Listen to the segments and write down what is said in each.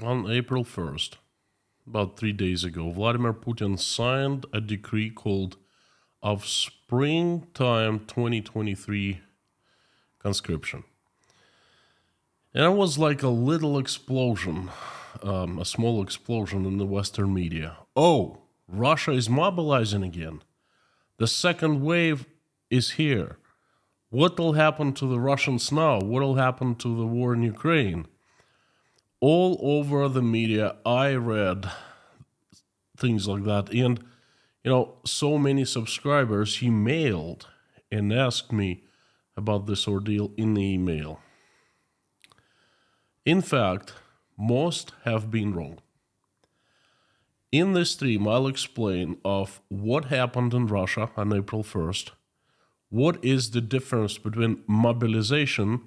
On April 1st, about 3 days ago, Vladimir Putin signed a decree called of Springtime 2023 Conscription. And it was like a little explosion, a small explosion in the Western media. Oh, Russia is mobilizing again. The second wave is here. What will happen to the Russians now? What will happen to the war in Ukraine? All over the media, I read things like that. And, so many subscribers emailed and asked me about this ordeal in the email. In fact, most have been wrong. In this stream, I'll explain of what happened in Russia on April 1st, what is the difference between mobilization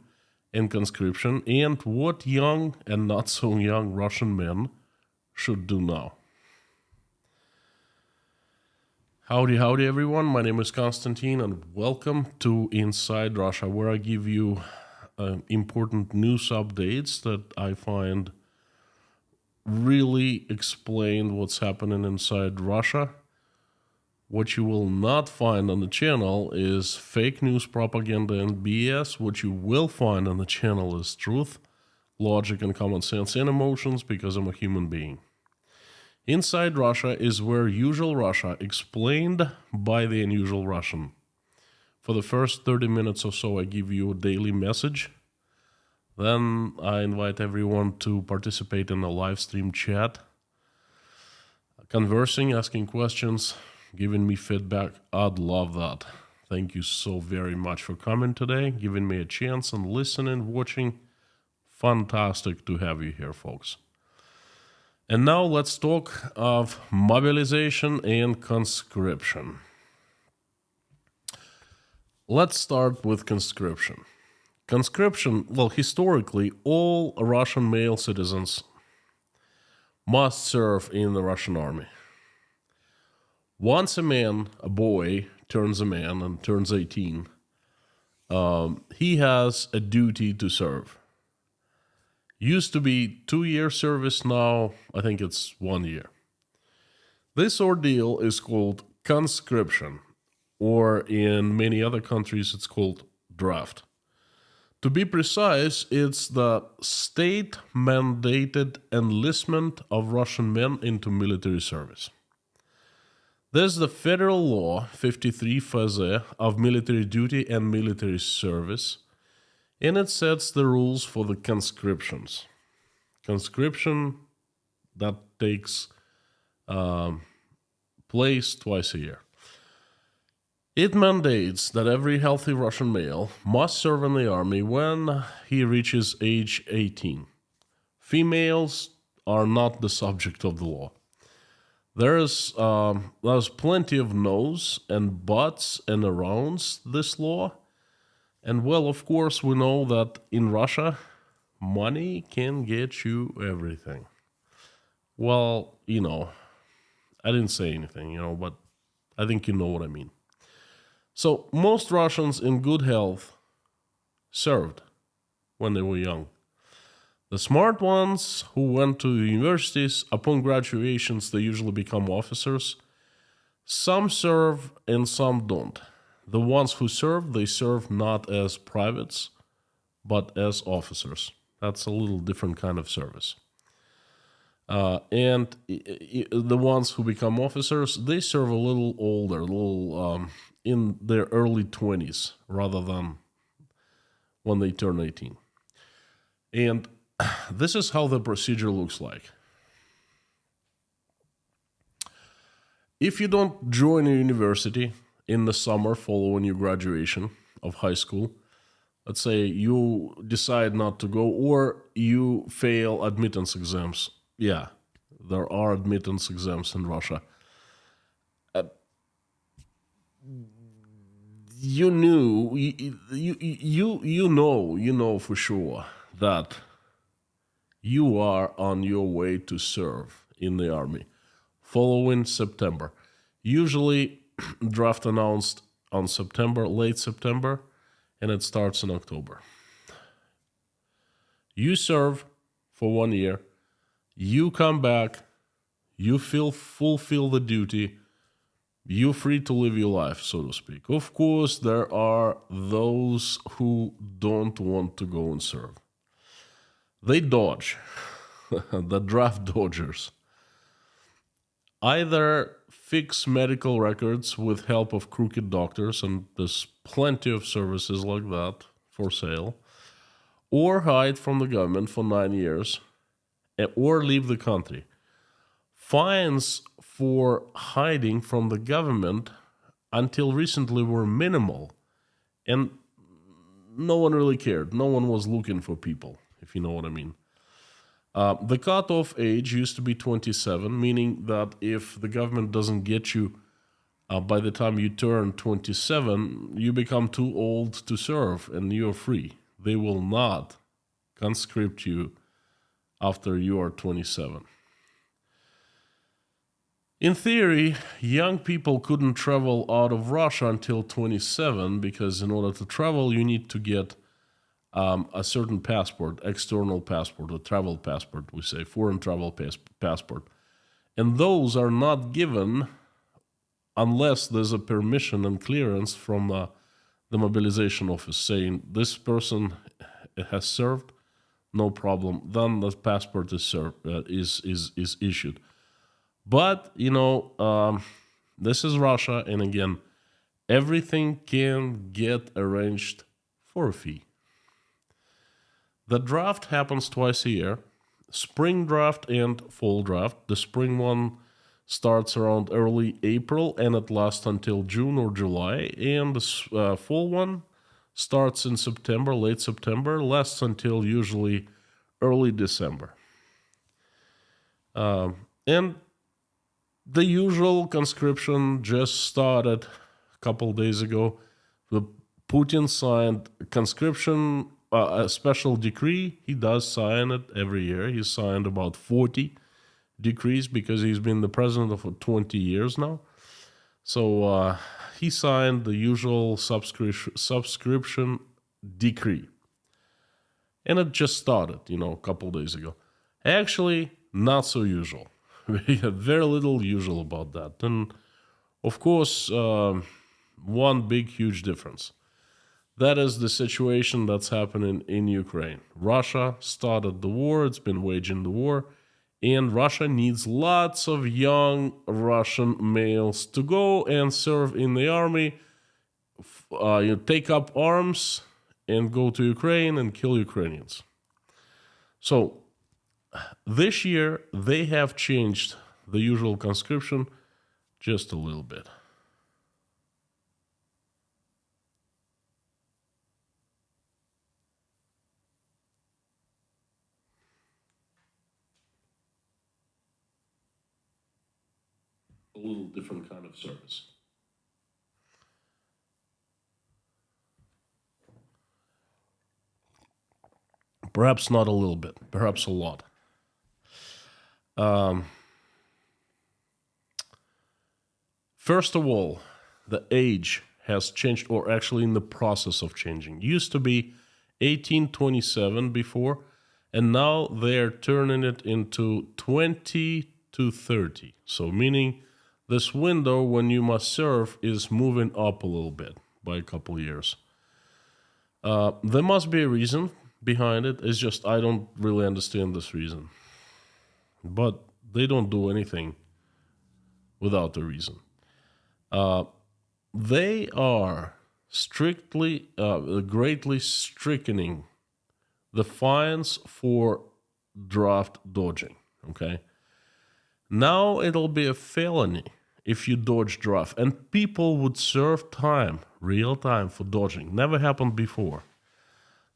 and conscription, and what young and not so young Russian men should do now. Howdy, everyone. My name is Konstantin, and welcome to Inside Russia, where I give you important news updates that I find really explain what's happening inside Russia. What you will not find on the channel is fake news, propaganda, and BS. What you will find on the channel is truth, logic, and common sense, and emotions, because I'm a human being. Inside Russia is where usual Russia explained by the unusual Russian. For the first 30 minutes or so, I give you a daily message. Then I invite everyone to participate in a live stream chat, conversing, asking questions, giving me feedback. I'd love that. Thank you so very much for coming today, giving me a chance and listening, watching. Fantastic to have you here, folks. And now let's talk of mobilization and conscription. Let's start with conscription. Conscription, well, historically, all Russian male citizens must serve in the Russian army. Once a boy turns a man and turns 18, he has a duty to serve. Used to be 2-year service, now I think it's 1 year. This ordeal is called conscription, or in many other countries it's called draft. To be precise, it's the state-mandated enlistment of Russian men into military service. There's the federal law 53 FZ of military duty and military service, and it sets the rules for the conscriptions. Conscription that takes place twice a year. It mandates that every healthy Russian male must serve in the army when he reaches age 18. Females are not the subject of the law. There's plenty of no's and buts and arounds this law. And well, of course, we know that in Russia, money can get you everything. Well, I didn't say anything, but I think you know what I mean. So most Russians in good health served when they were young. The smart ones who went to universities, upon graduations, they usually become officers. Some serve and some don't. The ones who serve, they serve not as privates, but as officers. That's a little different kind of service. And the ones who become officers, they serve a little older, in their early 20s, rather than when they turn 18. And this is how the procedure looks like. If you don't join a university in the summer following your graduation of high school, let's say you decide not to go, or you fail admittance exams. Yeah, there are admittance exams in Russia. You know for sure that you are on your way to serve in the army following September. Usually draft announced on September, late September, and it starts in October. You serve for 1 year. You come back, you fulfill the duty, you're free to live your life, so to speak. Of course, there are those who don't want to go and serve. They dodge, the draft dodgers. Either fix medical records with help of crooked doctors, and there's plenty of services like that for sale, or hide from the government for 9 years, or leave the country. Fines for hiding from the government until recently were minimal, and no one really cared. No one was looking for people, if you know what I mean. The cutoff age used to be 27, meaning that if the government doesn't get you by the time you turn 27, you become too old to serve and you're free. They will not conscript you after you are 27. In theory, young people couldn't travel out of Russia until 27 because in order to travel, you need to get a certain passport, external passport, a travel passport, we say, foreign travel passport. And those are not given unless there's a permission and clearance from the mobilization office saying this person has served, no problem. Then the passport is issued. But, this is Russia, and again, everything can get arranged for a fee. The draft happens twice a year, spring draft and fall draft. The spring one starts around early April and it lasts until June or July. And the fall one starts in September, late September, lasts until usually early December. And the usual conscription just started a couple days ago. The Putin signed conscription, a special decree. He does sign it every year. He signed about 40 decrees because he's been the president for 20 years now. So he signed the usual subscription decree. And it just started, a couple days ago. Actually, not so usual. We have very little usual about that. And of course, one big, huge difference. That is the situation that's happening in Ukraine. Russia started the war, it's been waging the war, and Russia needs lots of young Russian males to go and serve in the army, take up arms and go to Ukraine and kill Ukrainians. So this year they have changed the usual conscription just a little bit. A little different kind of service. Perhaps not a little bit, perhaps a lot. First of all, the age has changed, or actually in the process of changing. Used to be 1827 before, and now they're turning it into 20 to 30. So meaning this window when you must serve is moving up a little bit by a couple years. There must be a reason behind it. It's just I don't really understand this reason. But they don't do anything without a reason. They are greatly strictening the fines for draft dodging. Okay. Now it'll be a felony if you dodge draft, and people would serve time, real time, for dodging. Never happened before.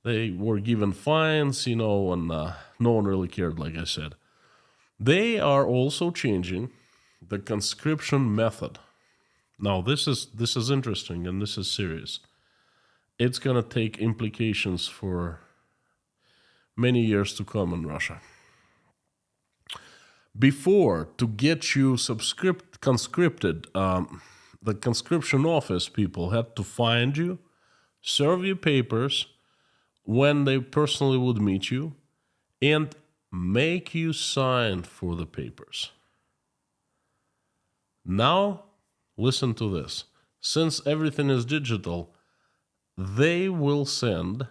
They were given fines, and no one really cared, like I said. They are also changing the conscription method. Now, this is interesting and this is serious. It's going to take implications for many years to come in Russia. Before, to get you conscripted, the conscription office people had to find you, serve you papers when they personally would meet you, and make you sign for the papers. Now, listen to this. Since everything is digital, they will send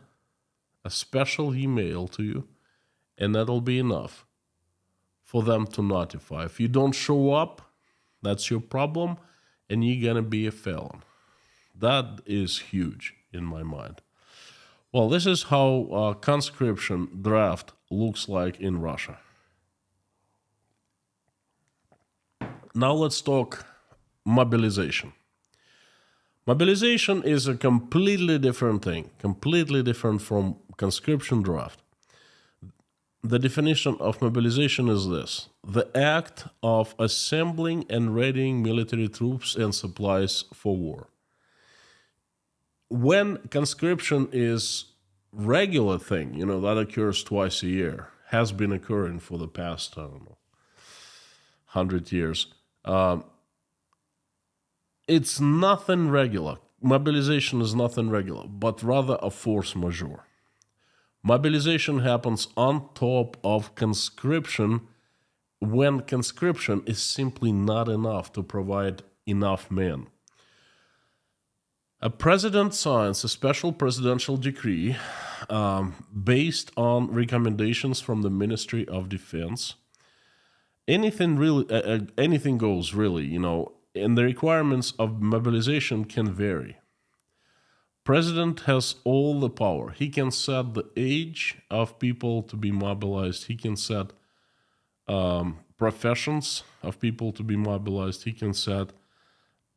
a special email to you, and that'll be enough for them to notify. If you don't show up, that's your problem, and you're going to be a felon. That is huge in my mind. Well, this is how conscription draft looks like in Russia. Now let's talk mobilization. Mobilization is a completely different thing, completely different from conscription draft. The definition of mobilization is this: the act of assembling and readying military troops and supplies for war. When conscription is regular thing, that occurs twice a year, has been occurring for the past, 100 years. It's nothing regular. Mobilization is nothing regular, but rather a force majeure. Mobilization happens on top of conscription when conscription is simply not enough to provide enough men. A president signs a special presidential decree based on recommendations from the Ministry of Defense. Anything goes, really, and the requirements of mobilization can vary. President has all the power. He can set the age of people to be mobilized. He can set professions of people to be mobilized. He can set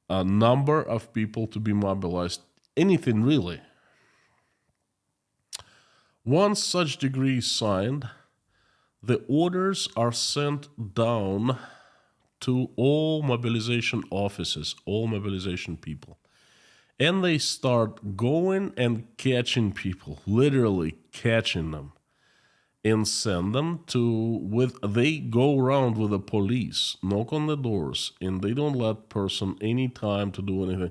a number of people to be mobilized. Anything, really. Once such decree is signed, the orders are sent down to all mobilization offices, all mobilization people. And they start going and catching people, literally catching them, and send them they go around with the police, knock on the doors, and they don't let person any time to do anything.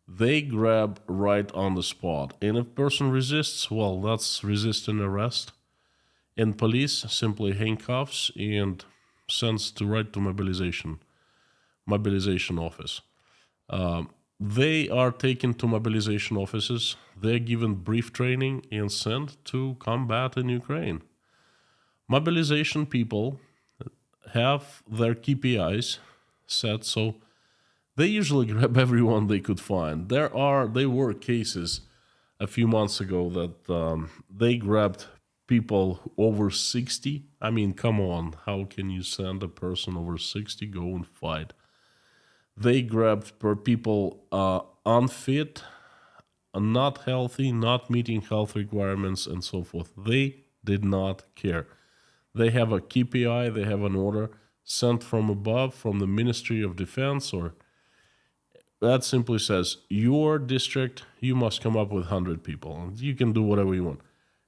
They grab right on the spot. And if person resists, well, that's resisting arrest. And police simply handcuffs and sends right to mobilization office. They are taken to mobilization offices. They're given brief training and sent to combat in Ukraine. Mobilization people have their KPIs set, so they usually grab everyone they could find. There were cases a few months ago that they grabbed people over 60. I mean, come on, how can you send a person over 60 go and fight? They grabbed people unfit, not healthy, not meeting health requirements, and so forth. They did not care. They have a KPI, they have an order sent from above, from the Ministry of Defense, or that simply says, your district, you must come up with 100 people. You can do whatever you want.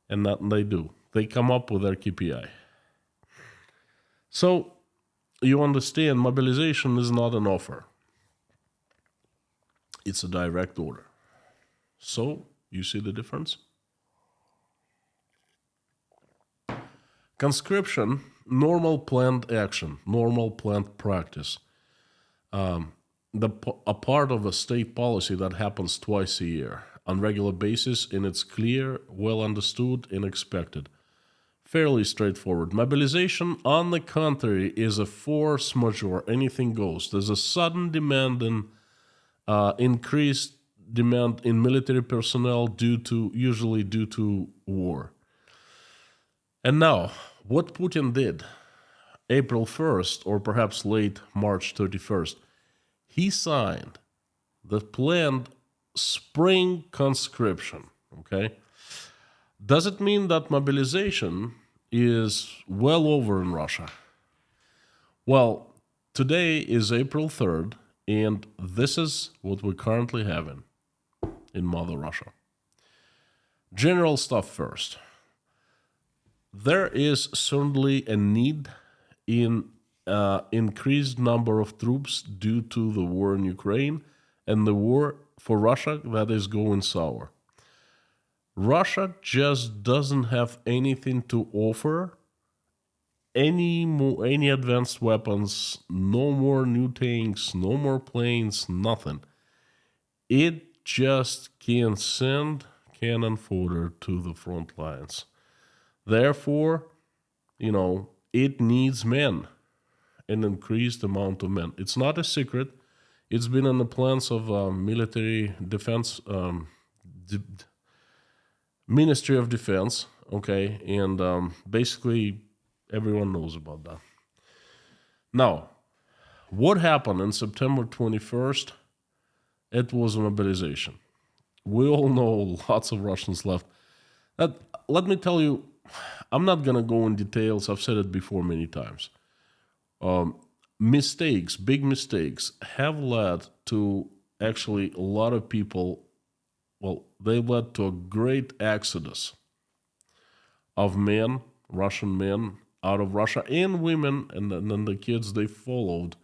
And that they do. They come up with their KPI. So, you understand, mobilization is not an offer. It's a direct order. So, you see the difference? Conscription, normal planned action, normal planned practice. A part of a state policy that happens twice a year on regular basis, and it's clear, well understood, and expected. Fairly straightforward. Mobilization, on the contrary, is a force majeure. Anything goes. There's a sudden demand in increased demand in military personnel usually due to war. And now, what Putin did April 1st, or perhaps late March 31st, he signed the planned spring conscription, okay? Does it mean that mobilization is well over in Russia? Well, today is April 3rd, and this is what we're currently having in Mother Russia. General stuff first. There is certainly a need in increased number of troops due to the war in Ukraine and the war for Russia that is going sour. Russia just doesn't have anything to offer any advanced weapons, no more new tanks, no more planes, nothing. It just can send cannon fodder to the front lines. Therefore, it needs men, an increased amount of men. It's not a secret. It's been in the plans of military defense, Ministry of Defense, okay? And basically everyone knows about that. Now, what happened on September 21st? It was a mobilization. We all know lots of Russians left. Let me tell you, I'm not going to go in details. I've said it before many times. Mistakes, big mistakes, have led to actually a lot of people. Well, they led to a great exodus of men, Russian men, out of Russia, and women, and then the kids they followed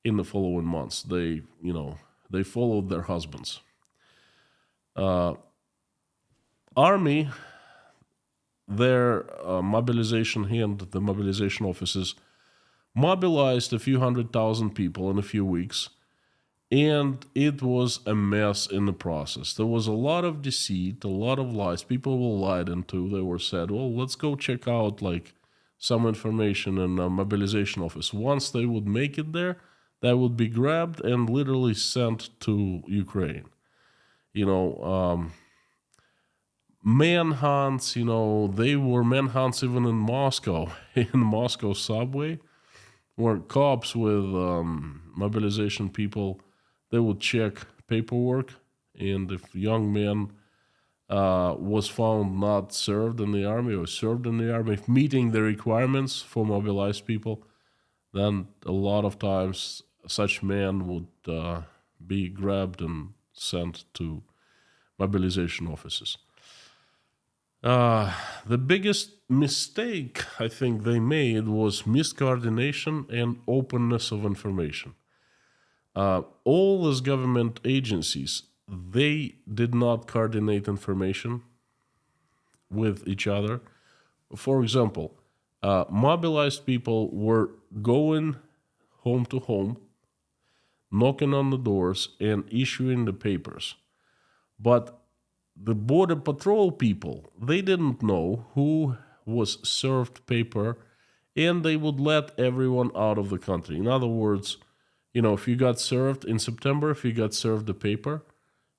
in the following months. They followed their husbands. Army, their mobilization hand, the mobilization offices, mobilized a few 100,000 people in a few weeks, and it was a mess in the process. There was a lot of deceit, a lot of lies. People were lied into. They were said, well, let's go check out some information in a mobilization office. Once they would make it there, they would be grabbed and literally sent to Ukraine. Manhunts, they were manhunts even in Moscow, in the Moscow subway, where cops with mobilization people, they would check paperwork, and if young man was found not served in the army or served in the army, meeting the requirements for mobilized people, then a lot of times such men would be grabbed and sent to mobilization offices. The biggest mistake I think they made was miscoordination and openness of information. All these government agencies, they did not coordinate information with each other. For example, mobilized people were going home to home, knocking on the doors and issuing the papers. But the border patrol people, they didn't know who was served paper, and they would let everyone out of the country. In other words, if you got served in September, if you got served the paper,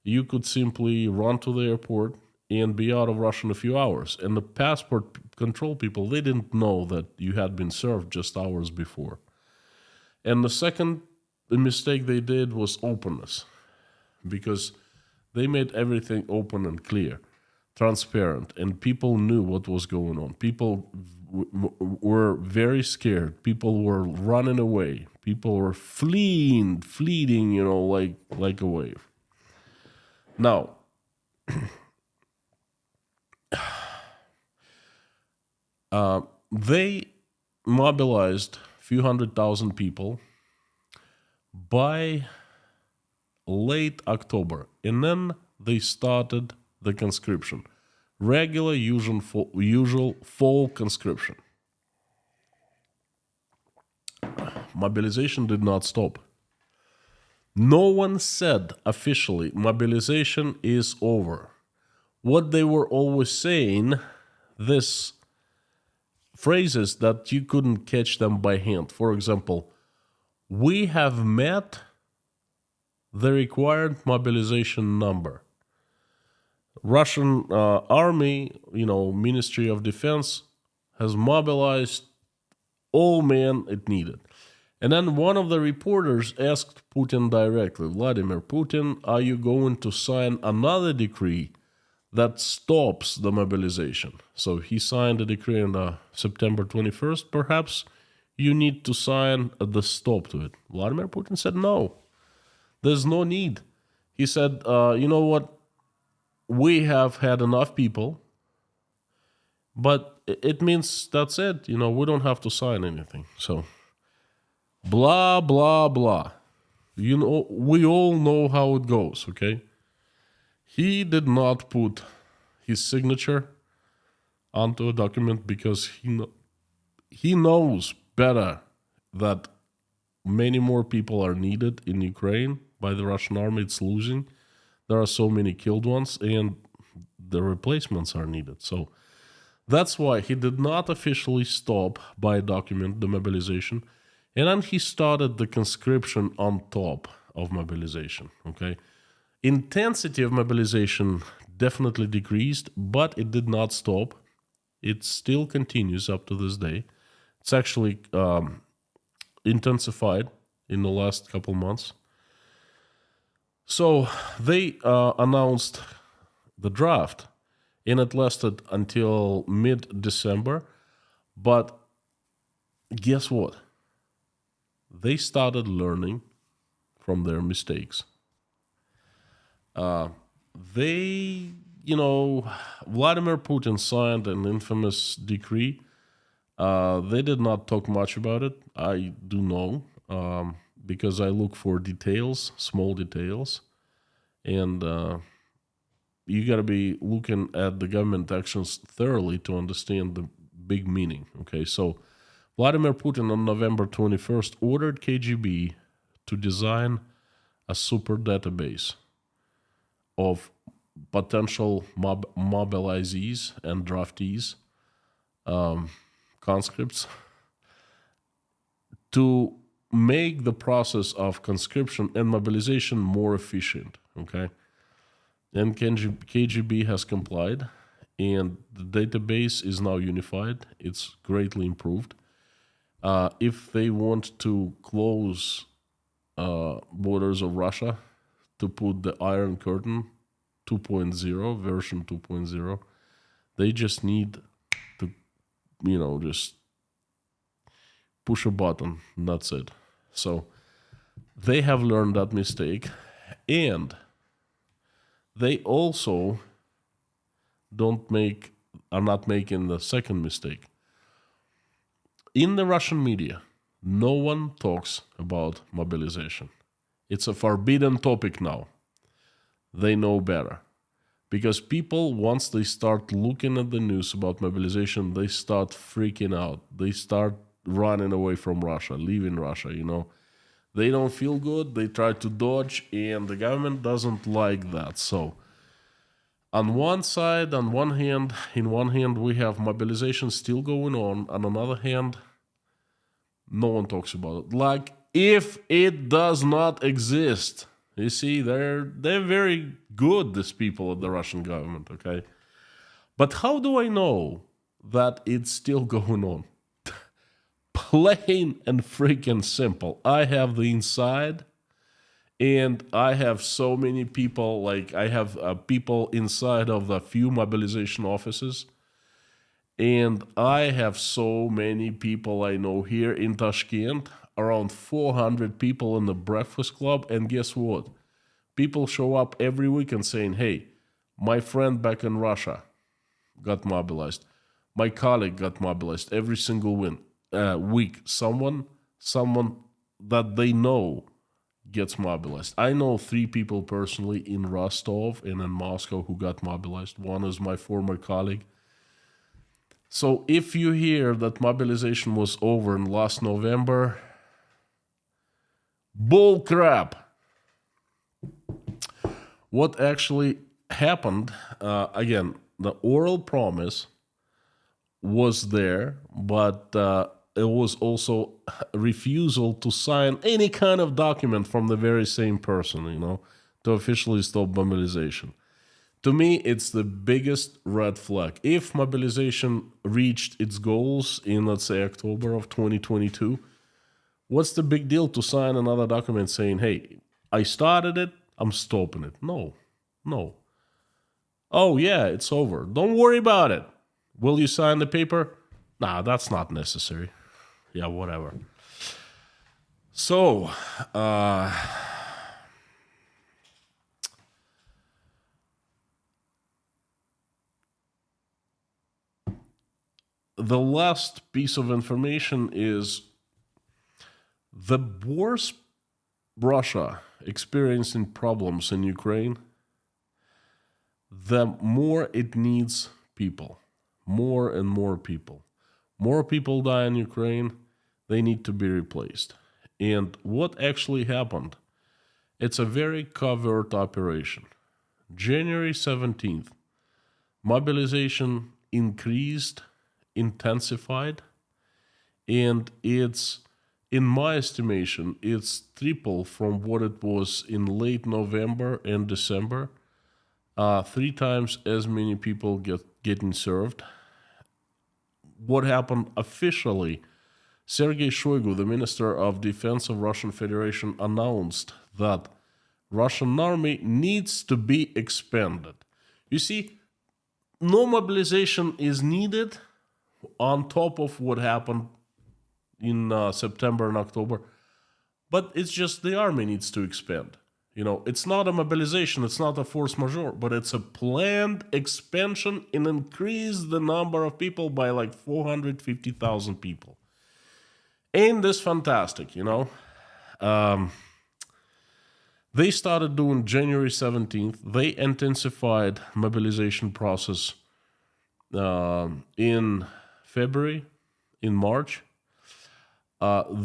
you could simply run to the airport and be out of Russia in a few hours. And the passport control people, they didn't know that you had been served just hours before. And the second mistake they did was openness, because they made everything open and clear, transparent, and people knew what was going on. People were very scared. People were running away. People were fleeing, like a wave. Now, they mobilized a few 100,000 people by late October, and then they started the conscription, regular usual fall conscription. Mobilization did not stop. No one said officially mobilization is over. What they were always saying, this phrases that you couldn't catch them by hand. For example, we have met the required mobilization number. Russian army, Ministry of Defense, has mobilized all men it needed. And then one of the reporters asked Putin directly, Vladimir Putin, are you going to sign another decree that stops the mobilization? So he signed a decree on September 21st. Perhaps you need to sign the stop to it. Vladimir Putin said no. There's no need. He said, you know what? We have had enough people, but it means that's it. We don't have to sign anything. So, blah, blah, blah. We all know how it goes, okay? He did not put his signature onto a document because he knows better that many more people are needed in Ukraine by the Russian army. It's losing. There are so many killed ones, and the replacements are needed. So that's why he did not officially stop by document the mobilization. And then he started the conscription on top of mobilization. Okay. Intensity of mobilization definitely decreased, but it did not stop. It still continues up to this day. It's actually intensified in the last couple months. So they announced the draft, and it lasted until mid-December. But guess what? They started learning from their mistakes. Vladimir Putin signed an infamous decree. They did not talk much about it. I do know, because I look for details, small details. And you got to be looking at the government actions thoroughly to understand the big meaning. Okay, so Vladimir Putin on November 21st ordered KGB to design a super database of potential mobilizees and draftees, conscripts, to make the process of conscription and mobilization more efficient. Okay, and KGB has complied, and the database is now unified. It's greatly improved. If they want to close borders of Russia, to put the Iron Curtain 2.0, version 2.0, they just need to, just push a button, and that's it. So they have learned that mistake, and they also are not making the second mistake. In the Russian media, no one talks about mobilization. It's a forbidden topic now. They know better. Because people, once they start looking at the news about mobilization, they start freaking out. They start running away from Russia, leaving Russia, They don't feel good, they try to dodge, and the government doesn't like that. So, in one hand, we have mobilization still going on. On another hand, no one talks about it. Like, if it does not exist. You see, they're very good, these people at the Russian government, okay? But how do I know that it's still going on? Plain and freaking simple. I have the inside, and I have so many people, I have people inside of the few mobilization offices, and I have so many people I know here in Tashkent, around 400 people in the Breakfast Club, and guess what? People show up every week and saying, hey, my friend back in Russia got mobilized. My colleague got mobilized every single week. Someone that they know gets mobilized. I know 3 people personally in Rostov and in Moscow who got mobilized. One is my former colleague. So if you hear that mobilization was over in last November, bull crap. What actually happened, again, the oral promise was there, but it was also a refusal to sign any kind of document from the very same person, to officially stop mobilization. To me, it's the biggest red flag. If mobilization reached its goals in, let's say, October of 2022, what's the big deal to sign another document saying, hey, I started it, I'm stopping it? No. Oh, yeah, it's over. Don't worry about it. Will you sign the paper? Nah, that's not necessary. Yeah, whatever. So, the last piece of information is the worse Russia experiencing problems in Ukraine, the more it needs people, more and more people, More people die in Ukraine. They need to be replaced. And what actually happened? It's a very covert operation. January 17th, mobilization increased, intensified, and it's, in my estimation, it's triple from what it was in late November and December. 3 times as many people getting served. What happened officially? Sergei Shoigu, the Minister of Defense of Russian Federation, announced that Russian army needs to be expanded. You see, no mobilization is needed on top of what happened in September and October, but it's just the army needs to expand. It's not a mobilization, it's not a force majeure, but it's a planned expansion and increase the number of people by like 450,000 people. Ain't this fantastic, They started doing January 17th. They intensified mobilization process in February, in March.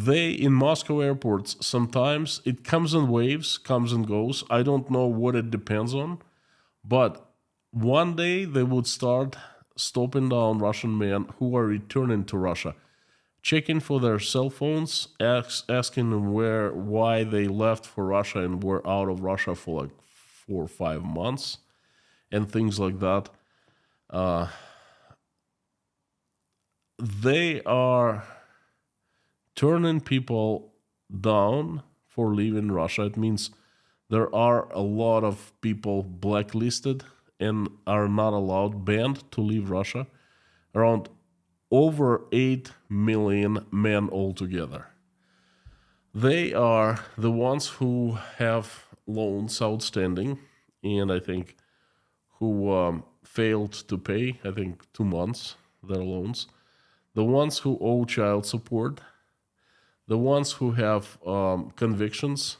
They, in Moscow airports, sometimes it comes in waves, comes and goes. I don't know what it depends on. But one day they would start stopping down Russian men who are returning to Russia, checking for their cell phones, asking them why they left for Russia and were out of Russia for like 4 or 5 months and things like that. They are turning people down for leaving Russia. It means there are a lot of people blacklisted and are not allowed, banned to leave Russia. Around over 8 million men altogether. They are the ones who have loans outstanding, and I think who failed to pay, 2 months, their loans. The ones who owe child support. The ones who have convictions.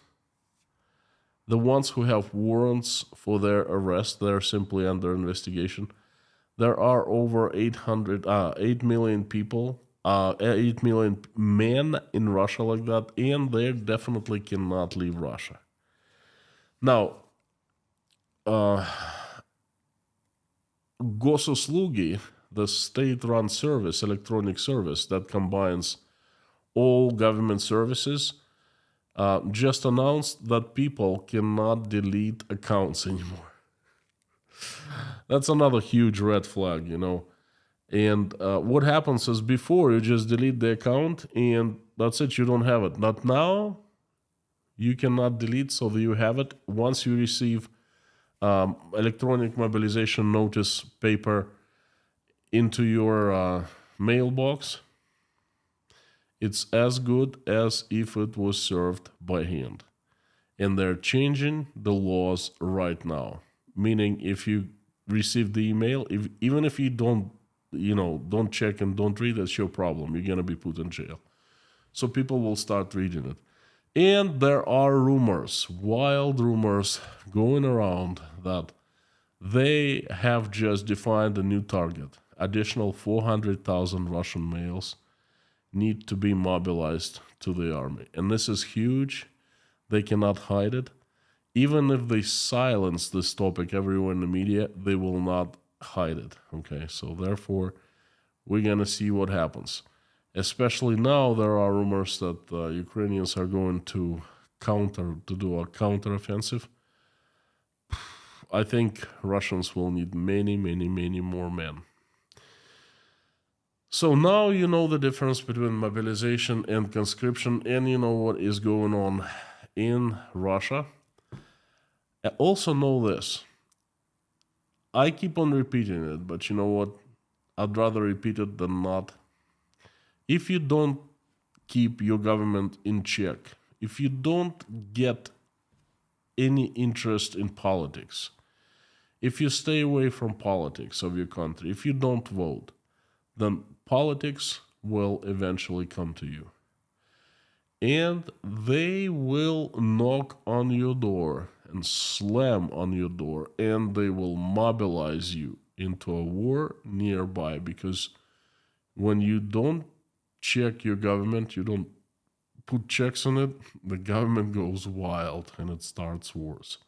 The ones who have warrants for their arrest, they're simply under investigation. There are over 8 million people, 8 million men in Russia like that, and they definitely cannot leave Russia. Now, Gosuslugi, the state-run service, electronic service that combines all government services, just announced that people cannot delete accounts anymore. That's another huge red flag, And what happens is before you just delete the account and that's it, you don't have it. Not now, you cannot delete, so that you have it. Once you receive electronic mobilization notice paper into your mailbox, it's as good as if it was served by hand. And they're changing the laws right now. Meaning if you receive the email, even if you don't check and don't read, that's your problem. You're going to be put in jail. So people will start reading it. And there are rumors, wild rumors going around that they have just defined a new target. Additional 400,000 Russian males need to be mobilized to the army. And this is huge. They cannot hide it. Even if they silence this topic everywhere in the media, they will not hide it. Okay, so therefore, we're going to see what happens. Especially now, there are rumors that Ukrainians are going to do a counteroffensive. I think Russians will need many, many, many more men. So now you know the difference between mobilization and conscription, and you know what is going on in Russia. I also know this. I keep on repeating it, but you know what? I'd rather repeat it than not. If you don't keep your government in check, if you don't get any interest in politics, if you stay away from politics of your country, if you don't vote, then politics will eventually come to you. And they will knock on your door and slam on your door, and they will mobilize you into a war nearby, because when you don't check your government, you don't put checks on it, the government goes wild and it starts wars.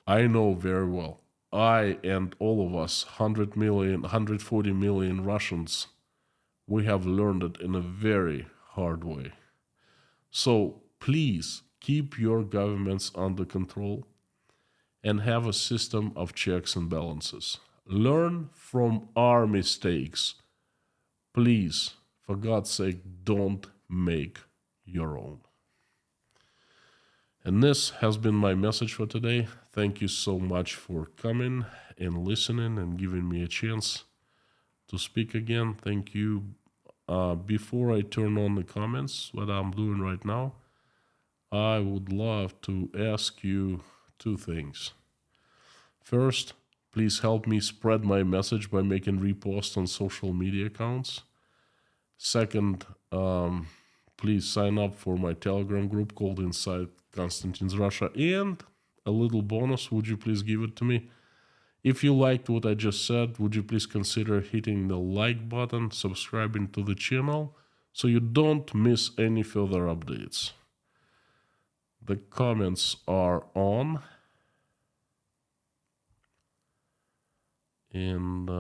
I know very well. I and all of us, 100 million, 140 million Russians, we have learned it in a very hard way. So please keep your governments under control and have a system of checks and balances. Learn from our mistakes. Please, for God's sake, don't make your own. And this has been my message for today. Thank you so much for coming and listening and giving me a chance to speak again. Thank you. Before I turn on the comments, what I'm doing right now, I would love to ask you two things. First, please help me spread my message by making reposts on social media accounts. Second, please sign up for my Telegram group called Inside Konstantin's Russia. And a little bonus, would you please give it to me? If you liked what I just said, would you please consider hitting the like button, subscribing to the channel, so you don't miss any further updates. The comments are on. And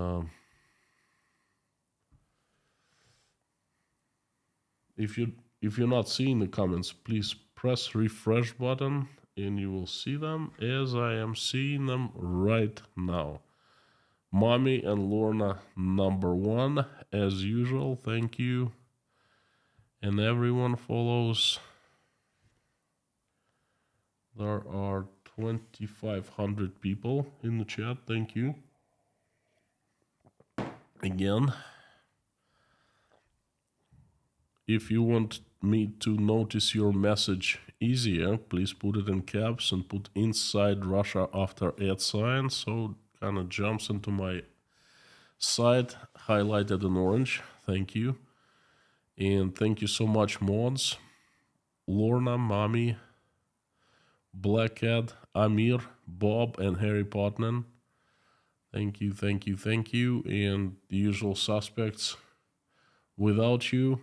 if you're not seeing the comments, please press refresh button and you will see them as I am seeing them right now. Mommy and Lorna #1, as usual, thank you. And everyone follows. There are 2,500 people in the chat, thank you. Again, if you want me to notice your message easier, please put it in caps and put Inside Russia after @ so it kind of jumps into my site highlighted in orange. Thank you. And thank you so much, mods. Lorna, Mommy, Blackhead, Amir, Bob, and Harry Potman. Thank you, thank you, thank you. And the usual suspects. Without you,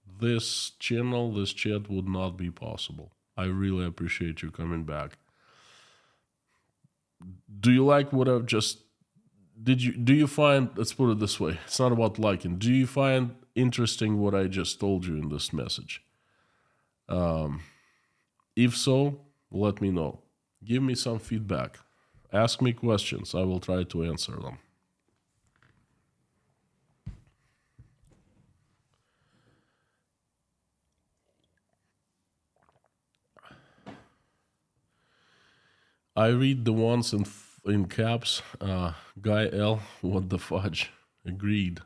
this channel, this chat would not be possible. I really appreciate you coming back. Do you like what I've just... Do you find... Let's put it this way. It's not about liking. Do you find interesting what I just told you in this message? If so, let me know. Give me some feedback. Ask me questions. I will try to answer them. I read the ones in caps. Guy L, what the fudge? Agreed.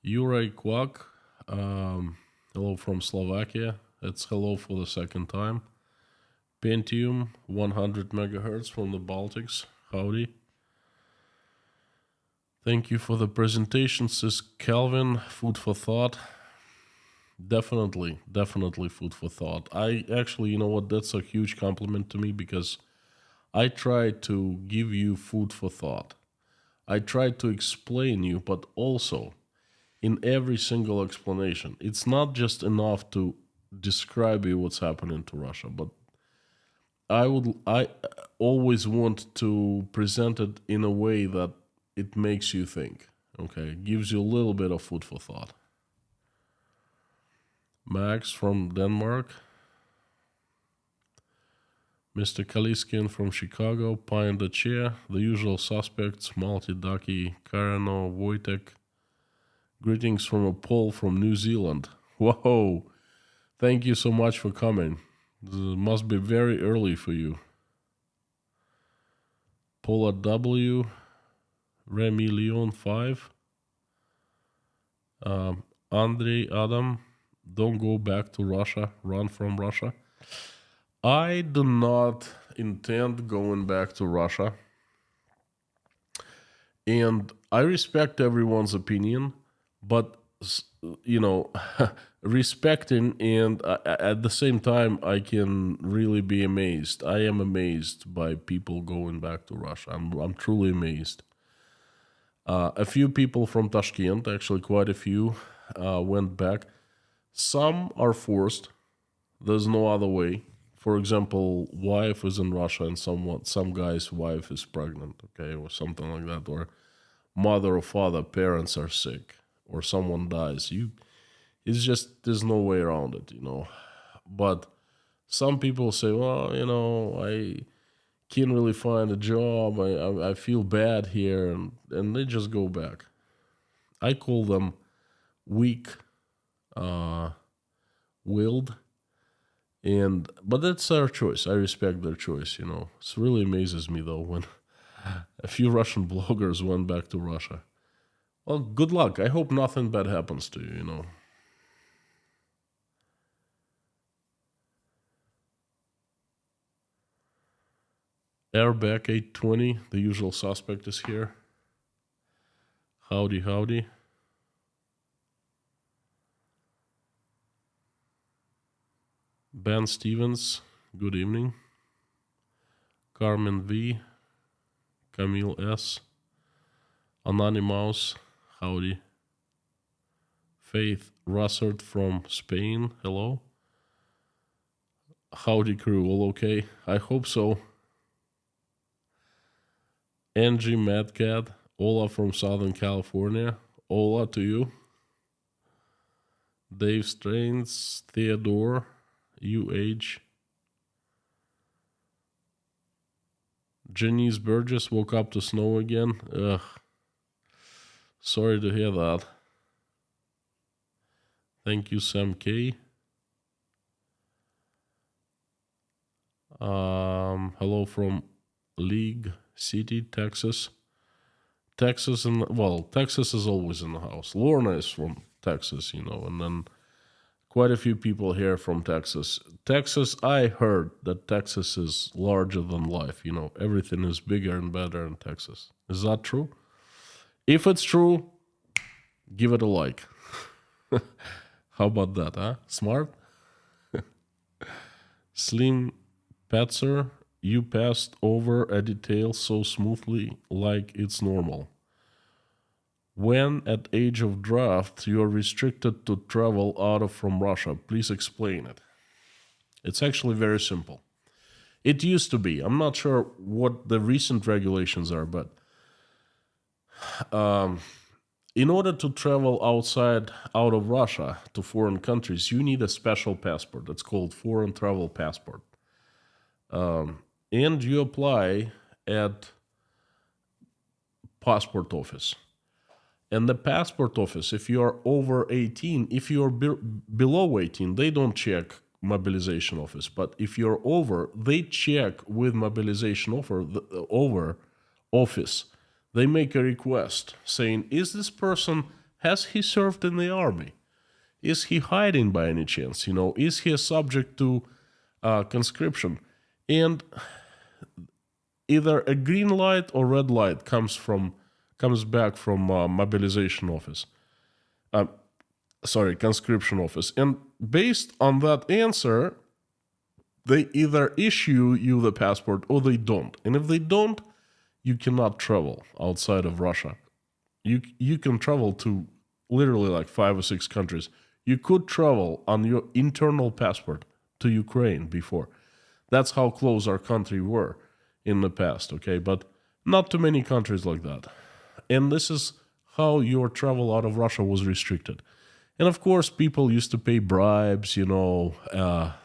Juraj Kwak, hello from Slovakia. It's hello for the second time. Pentium, 100 megahertz from the Baltics. Howdy. Thank you for the presentation, says Calvin. Food for thought. Definitely food for thought. I actually, you know what, that's a huge compliment to me because I try to give you food for thought. I try to explain you, but also in every single explanation, it's not just enough to describe you what's happening to Russia, but I always want to present it in a way that it makes you think, okay? Gives you a little bit of food for thought. Max from Denmark. Mr. Kaliskin from Chicago. Pine the Chair. The usual suspects. Malty, Ducky, Karano, Wojtek. Greetings from a Paul from New Zealand. Whoa! Thank you so much for coming. This must be very early for you. Paula W. Remy Leon 5. Andrei Adam. Don't go back to Russia. Run from Russia. I do not intend going back to Russia. And I respect everyone's opinion, but, you know, respecting and at the same time, I can really be amazed. I am amazed by people going back to Russia. I'm truly amazed. A few people from Tashkent, actually quite a few, went back. Some are forced. There's no other way. For example, wife is in Russia and some guy's wife is pregnant, okay, or something like that, or mother or father, parents are sick, or someone dies. It's just there's no way around it, But some people say, well, I can't really find a job. I feel bad here, and they just go back. I call them weak willed, but that's their choice. I respect their choice. It really amazes me though when a few Russian bloggers went back to Russia. Well, good luck. I hope nothing bad happens to you. Airback 820, the usual suspect is here. Howdy, howdy. Ben Stevens, good evening. Carmen V, Camille S, Anonymous, howdy. Faith Russert from Spain, hello. Howdy crew, all okay? I hope so. Angie Madcat, Ola from Southern California, Ola to you. Dave Strains, Theodore, UH. Janice Burgess woke up to snow again. Ugh. Sorry to hear that. Thank you, Sam K. Hello from League City, Texas. Texas is always in the house. Lorna is from Texas, and then quite a few people here from Texas. Texas, I heard that Texas is larger than life. Everything is bigger and better in Texas. Is that true? If it's true, give it a like. How about that, huh? Smart? Slim Petzer, you passed over a detail so smoothly like it's normal. When at age of draft you are restricted to travel out from Russia, please explain it. It's actually very simple. It used to be. I'm not sure what the recent regulations are, but in order to travel out of Russia to foreign countries, you need a special passport. It's called Foreign Travel Passport. And you apply at passport office. And the passport office, if you are over 18, if you are below 18, they don't check mobilization office. But if you're over, they check with mobilization over office. They make a request saying, has he served in the army? Is he hiding by any chance? Is he a subject to conscription? And either a green light or red light comes back from mobilization office. Conscription office. And based on that answer, they either issue you the passport or they don't. And if they don't, you cannot travel outside of Russia. You can travel to literally like 5 or 6 countries. You could travel on your internal passport to Ukraine before. That's how close our country were in the past, okay? But not too many countries like that. And this is how your travel out of Russia was restricted. And of course, people used to pay bribes,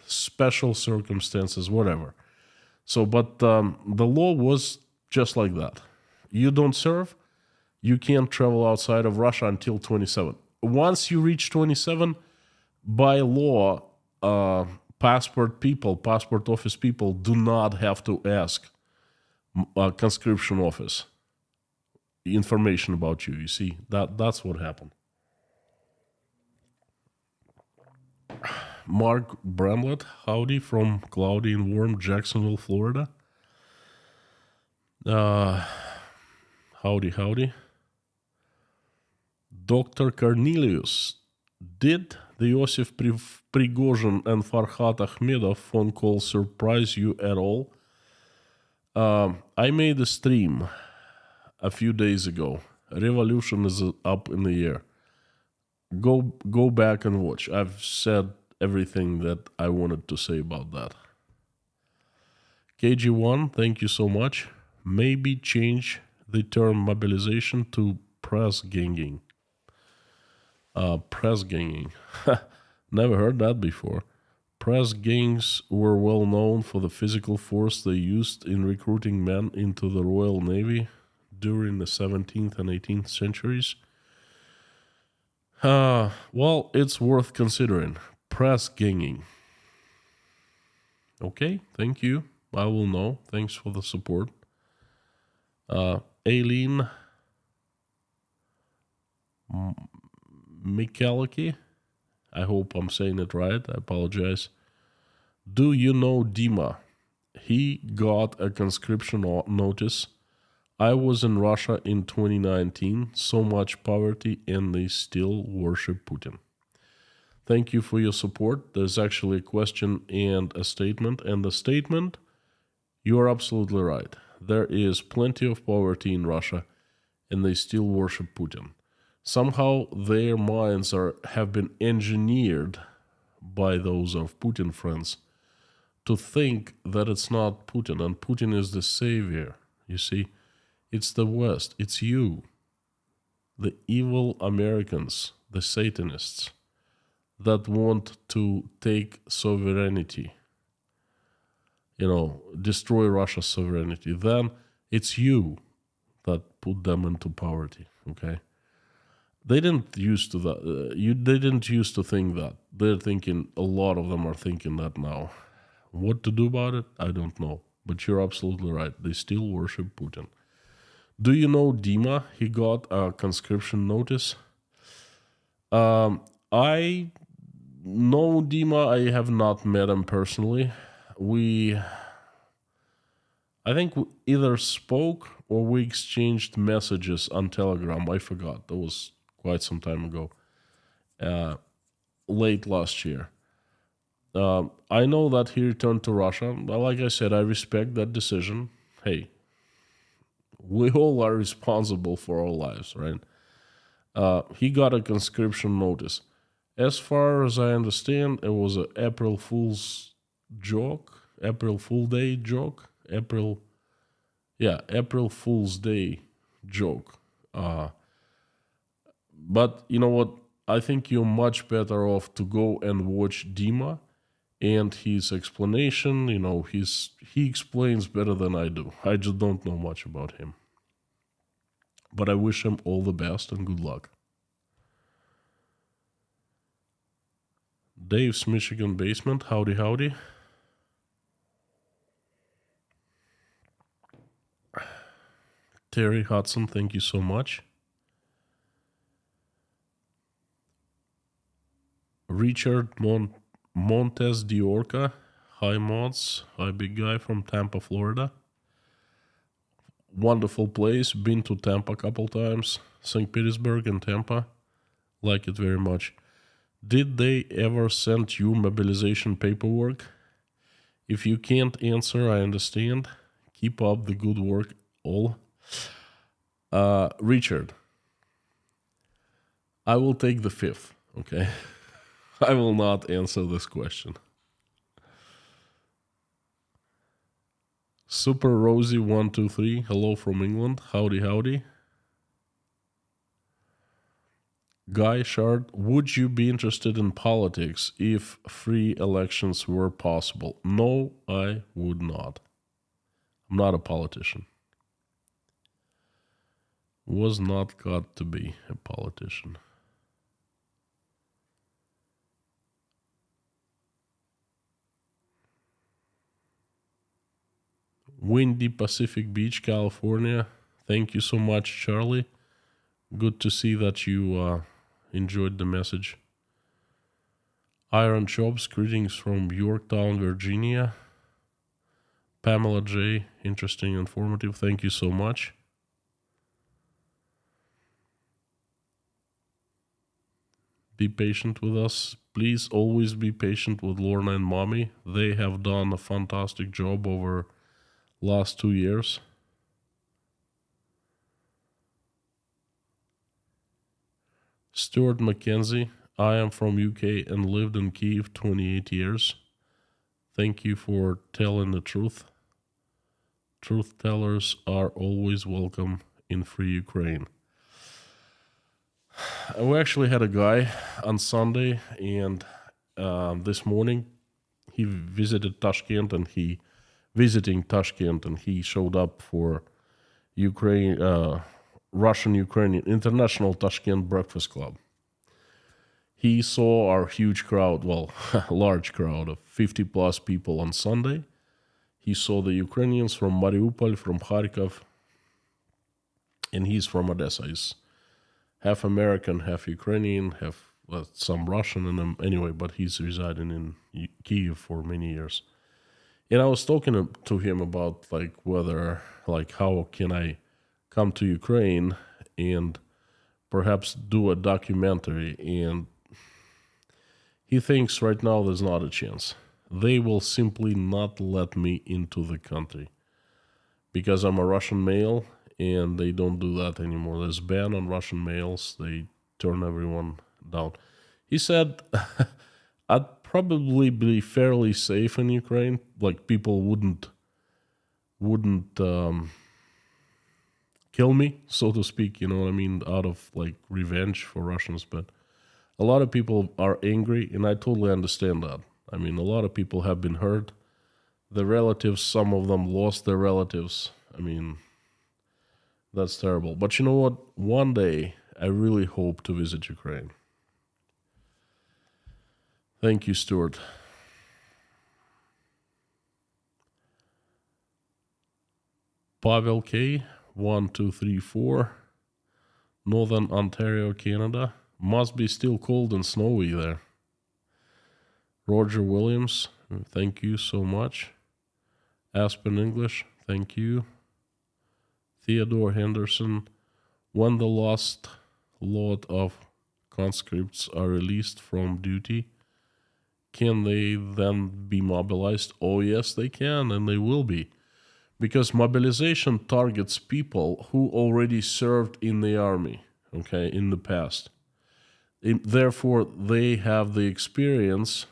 special circumstances, whatever. So, but the law was just like that. You don't serve, you can't travel outside of Russia until 27. Once you reach 27, by law, passport office people do not have to ask conscription office information about you. You see, that's what happened. Mark Bramlett, howdy from cloudy and warm Jacksonville, Florida. Howdy. Dr. Cornelius, did the Yosif Prigozhin and Farhat Akhmedov phone call surprise you at all? I made a stream a few days ago revolution is up in the air. Go back and watch. I've said everything that I wanted to say about that. KG1, thank you so much. Maybe change the term mobilization to press ganging. Press ganging. Never heard that before. Press gangs were well known for the physical force they used in recruiting men into the Royal Navy during the 17th and 18th centuries. Well, it's worth considering. Press ganging. Okay, thank you. I will know. Thanks for the support. Aileen Mikaliki. I hope I'm saying it right. I apologize. Do you know Dima? He got a conscription notice. I was in Russia in 2019. So much poverty and they still worship Putin. Thank you for your support. There's actually a question and a statement. And the statement, you are absolutely right. There is plenty of poverty in Russia and they still worship Putin. Somehow their minds have been engineered by those of Putin friends to think that it's not Putin and Putin is the savior. You see, it's the West, it's you, the evil Americans, the Satanists that want to take sovereignty, destroy Russia's sovereignty. Then it's you that put them into poverty, okay? They didn't used to that. They didn't used to think that. They're thinking, a lot of them are thinking that now. What to do about it? I don't know. But you're absolutely right. They still worship Putin. Do you know Dima? He got a conscription notice. I know Dima. I have not met him personally. I think we either spoke or we exchanged messages on Telegram. I forgot. That was quite some time ago, late last year. I know that he returned to Russia. Like I said, I respect that decision. Hey, we all are responsible for our lives, right? He got a conscription notice. As far as I understand, it was an April Fool's joke, April Fool Day joke, April Fool's Day joke. But you know what? I think you're much better off to go and watch Dima and his explanation. He explains better than I do. I just don't know much about him. But I wish him all the best and good luck. Dave's Michigan Basement. Howdy, howdy. Terry Hudson, thank you so much. Richard Montes de Orca. Hi, mods. Hi, big guy from Tampa, Florida. Wonderful place. Been to Tampa a couple times. St. Petersburg and Tampa. Like it very much. Did they ever send you mobilization paperwork? If you can't answer, I understand. Keep up the good work, all. Richard, I will take the fifth, okay? I will not answer this question. Super Rosie 123, hello from England. Howdy, howdy. Guy Shard, would you be interested in politics if free elections were possible? No, I would not. I'm not a politician. Was not got to be a politician. Windy Pacific Beach, California. Thank you so much, Charlie. Good to see that you enjoyed the message. Iron Chops, greetings from Yorktown, Virginia. Pamela J, interesting, informative. Thank you so much. Be patient with us. Please always be patient with Lorna and Mommy. They have done a fantastic job over last 2 years. Stuart Mackenzie, I am from UK and lived in Kiev 28 years. Thank you for telling the truth. Truth tellers are always welcome in free Ukraine. We actually had a guy on Sunday, and this morning he visited Tashkent, and he showed up for Russian-Ukrainian International Tashkent Breakfast Club. He saw our huge crowd, large crowd of 50 plus people on Sunday. He saw the Ukrainians from Mariupol, from Kharkov, and he's from Odessa. He's half American, half Ukrainian, half some Russian in him anyway, but he's residing in Kiev for many years. And I was talking to him about how can I come to Ukraine and perhaps do a documentary, and he thinks right now there's not a chance. They will simply not let me into the country because I'm a Russian male, and they don't do that anymore. There's a ban on Russian males. They turn everyone down. He said, I'd probably be fairly safe in Ukraine. Like, people wouldn't kill me, so to speak, you know what I mean, out of revenge for Russians. But a lot of people are angry, and I totally understand that. I mean, a lot of people have been hurt. The relatives, some of them lost their relatives. I mean, that's terrible. But you know what? One day, I really hope to visit Ukraine. Thank you, Stuart. Pavel K, 1234, Northern Ontario, Canada. Must be still cold and snowy there. Roger Williams, thank you so much. Aspen English, thank you. Theodore Henderson, when the last lot of conscripts are released from duty, can they then be mobilized? Oh, yes, they can, and they will be. Because mobilization targets people who already served in the army, in the past. Therefore, they have the experience,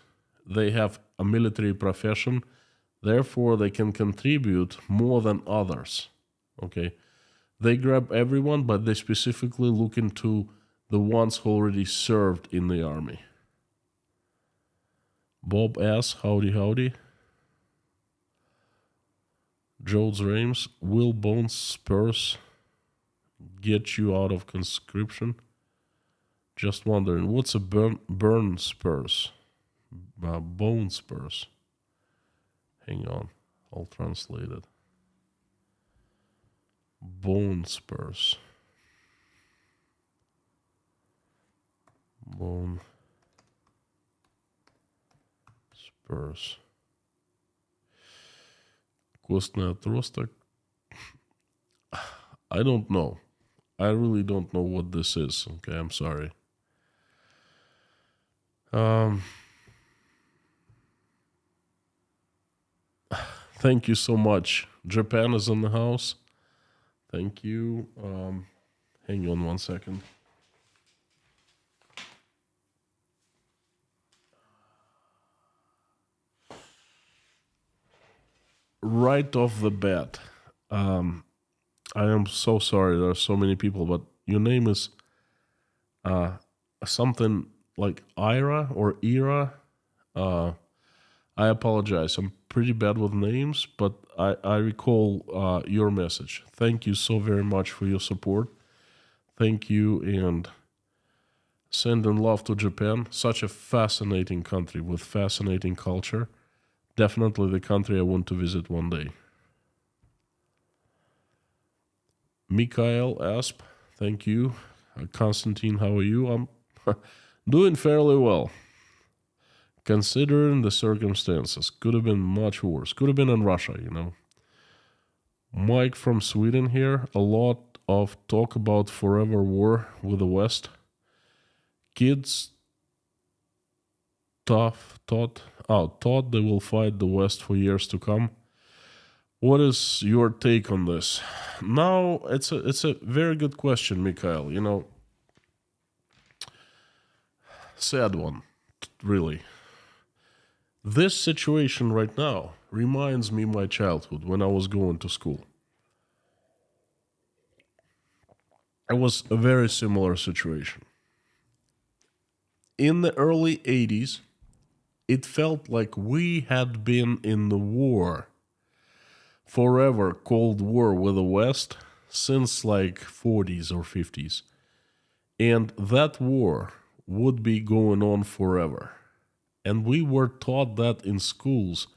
they have a military profession, therefore they can contribute more than others, They grab everyone, but they specifically look into the ones who already served in the army. Bob S., howdy. Jones Rames, will bone spurs get you out of conscription? Just wondering, what's a burn spurs? Bone spurs. Hang on, I'll translate it. Bone spurs. Bone spurs. Костный отросток. I don't know. I really don't know what this is. I'm sorry. Thank you so much. Japan is in the house. Thank you. Hang on 1 second. Right off the bat, I am so sorry. There are so many people, but your name is something like Ira or Ira. I apologize. I'm pretty bad with names, but I recall your message. Thank you so very much for your support. Thank you, and sending love to Japan. Such a fascinating country with fascinating culture. Definitely the country I want to visit one day. Mikhail Asp, thank you. Konstantin, how are you? I'm doing fairly well. Considering the circumstances, could have been much worse. Could have been in Russia, Mike from Sweden here. A lot of talk about forever war with the West. Kids thought they will fight the West for years to come. What is your take on this? Now, it's a very good question, Mikhail. sad one, really. This situation right now reminds me of my childhood when I was going to school. It was a very similar situation. In the early 80s, it felt like we had been in the war forever, Cold War with the West, since like 40s or 50s. And that war would be going on forever. And we were taught that in schools,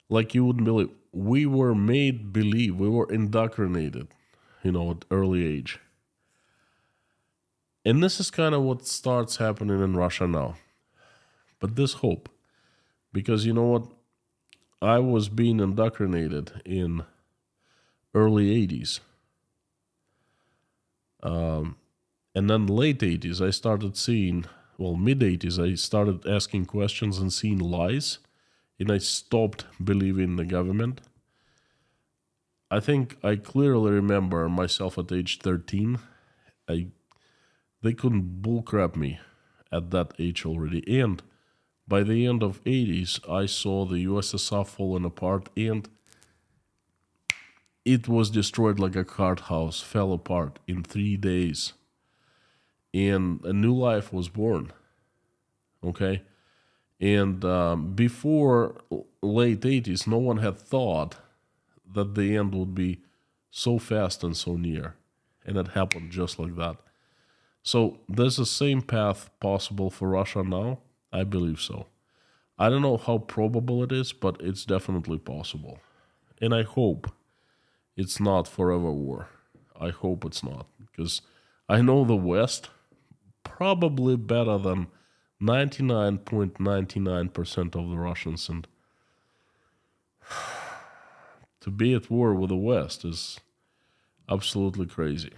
like you wouldn't believe. We were made believe, we were indoctrinated, at early age. And this is kind of what starts happening in Russia now. But this hope, because you know what? I was being indoctrinated in early 80s. And then late 80s, I started seeing, mid 80s, I started asking questions and seeing lies. And I stopped believing the government. I think I clearly remember myself at age 13. They couldn't bullcrap me at that age already. And by the end of 80s, I saw the USSR falling apart, and it was destroyed like a card house, fell apart in 3 days. And a new life was born. Okay? And before late 80s, no one had thought that the end would be so fast and so near. And it happened just like that. So there's the same path possible for Russia now? I believe so. I don't know how probable it is, but it's definitely possible. And I hope it's not forever war. I hope it's not. Because I know the West probably better than 99.99% of the Russians. And to be at war with the West is absolutely crazy.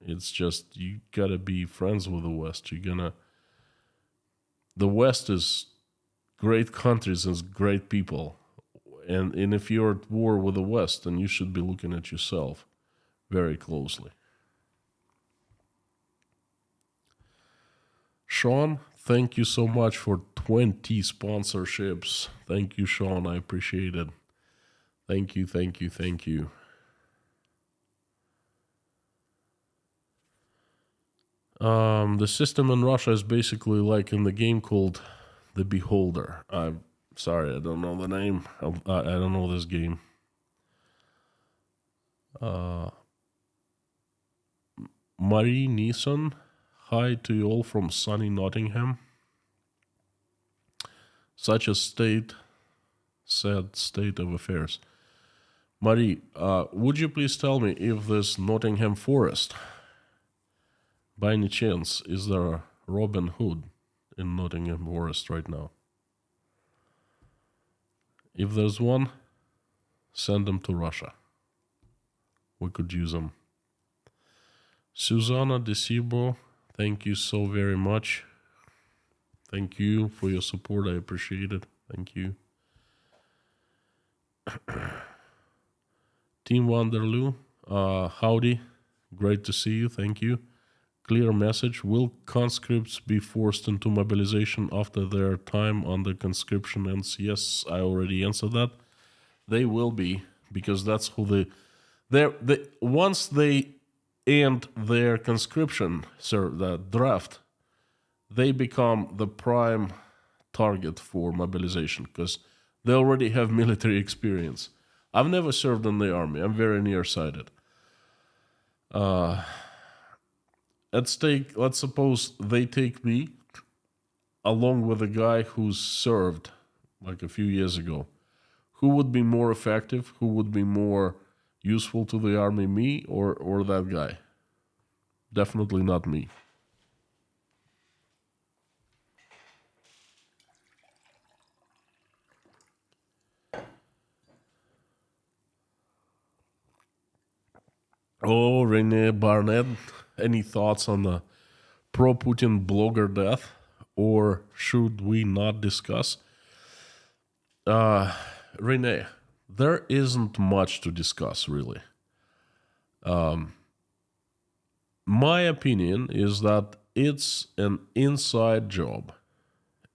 It's just, you gotta be friends with the West. The West is great countries and great people. And if you're at war with the West, then you should be looking at yourself very closely. Sean, thank you so much for 20 sponsorships. Thank you, Sean. I appreciate it. Thank you, thank you, thank you. The system in Russia is basically like in the game called The Beholder. I'm sorry, I don't know the name. I don't know this game. Marie Neeson, hi to you all from sunny Nottingham. Such a sad state of affairs. Marie, would you please tell me if this Nottingham Forest, by any chance, is there a Robin Hood in Nottingham Forest right now? If there's one, send them to Russia. We could use them. Susanna Desibo, thank you so very much. Thank you for your support. I appreciate it. Thank you. Team Wanderloo, howdy. Great to see you. Thank you. Clear message. Will conscripts be forced into mobilization after their time under conscription ends? Yes, I already answered that. They will be, because that's who once they end their conscription, the draft, they become the prime target for mobilization because they already have military experience. I've never served in the army. I'm very nearsighted. Let's suppose they take me along with a guy who's served like a few years ago. Who would be more effective? Who would be more useful to the army, me or that guy? Definitely not me. Oh, Rene Barnett, any thoughts on the pro-Putin blogger death? Or should we not discuss? Rene, there isn't much to discuss, really. My opinion is that it's an inside job.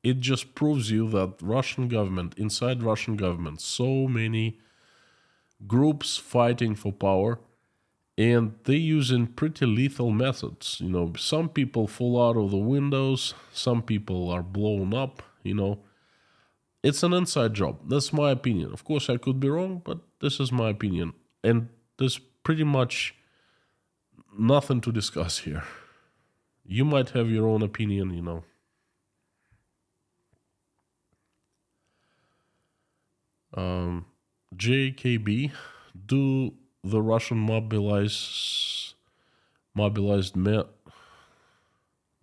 It just proves you that Russian government, inside Russian government, so many groups fighting for power, and they using pretty lethal methods. Some people fall out of the windows, some people are blown up. It's an inside job. That's my opinion. Of course, I could be wrong, but this is my opinion, and there's pretty much nothing to discuss here. You might have your own opinion. JKB, do the Russian mobilized men,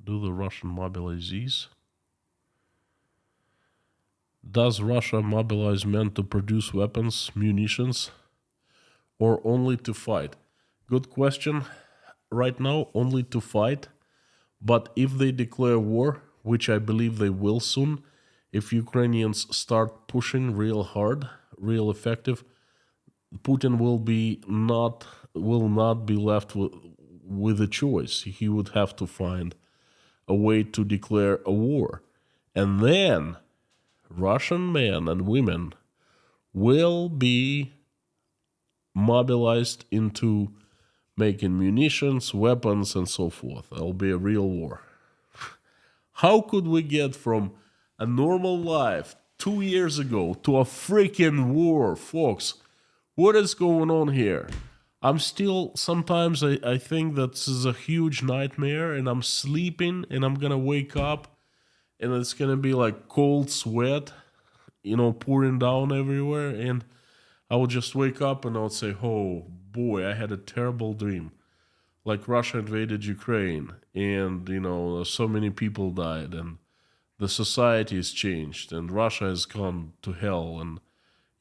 do the Russian mobilizees? Does Russia mobilize men to produce weapons, munitions, or only to fight? Good question. Right now, only to fight. But if they declare war, which I believe they will soon, if Ukrainians start pushing real hard, real effective, Putin will not be left with a choice. He would have to find a way to declare a war. And then Russian men and women will be mobilized into making munitions, weapons, and so forth. There'll be a real war. How could we get from a normal life 2 years ago to a freaking war, folks? What is going on here? Sometimes I think that this is a huge nightmare, and I'm sleeping and I'm gonna wake up and it's gonna be like cold sweat, pouring down everywhere, and I will just wake up and I'll say, oh boy, I had a terrible dream. Like Russia invaded Ukraine, and so many people died, and the society has changed, and Russia has gone to hell, and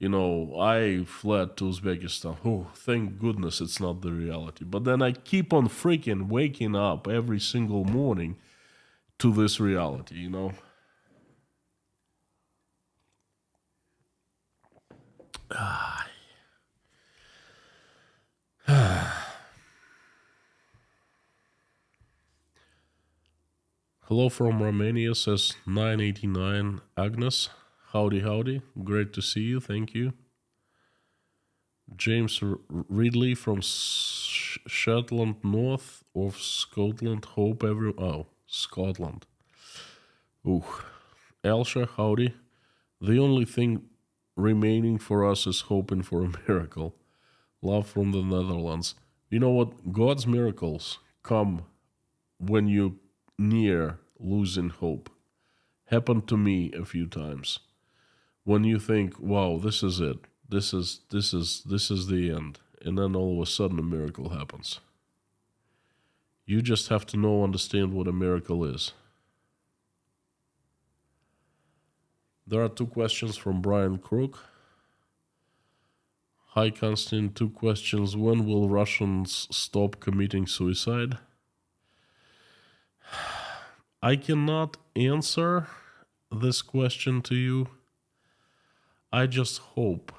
I fled to Uzbekistan. Oh, thank goodness it's not the reality. But then I keep on freaking waking up every single morning to this reality. Hello from Romania, says 989 Agnes. Howdy, howdy. Great to see you. Thank you. James Ridley from Shetland, north of Scotland. Hope Scotland. Ooh. Elsha, howdy. The only thing remaining for us is hoping for a miracle. Love from the Netherlands. You know what? God's miracles come when you near losing hope. Happened to me a few times. When you think, wow, this is it. This is the end. And then all of a sudden a miracle happens. You just have to understand what a miracle is. There are 2 questions from Brian Crook. Hi, Konstantin. 2 questions. When will Russians stop committing suicide? I cannot answer this question to you. I just hope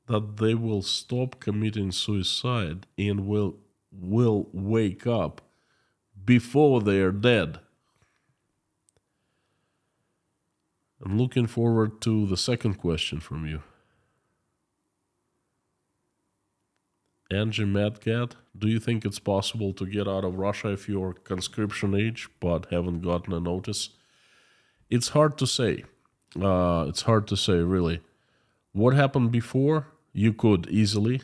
that they will stop committing suicide and will wake up before they are dead. I'm looking forward to the second question from you. Angie Madcat, do you think it's possible to get out of Russia if you're conscription age but haven't gotten a notice? It's hard to say. It's hard to say, really. What happened before? You could easily,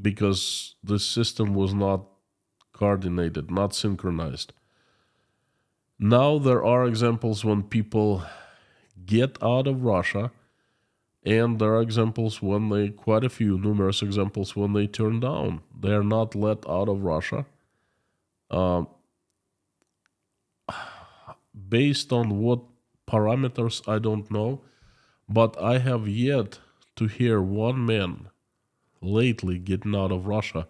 because the system was not coordinated, not synchronized. Now there are examples when people get out of Russia, and there are examples when numerous examples when they turn down. They are not let out of Russia. Based on what parameters, I don't know, but I have yet to hear one man lately getting out of Russia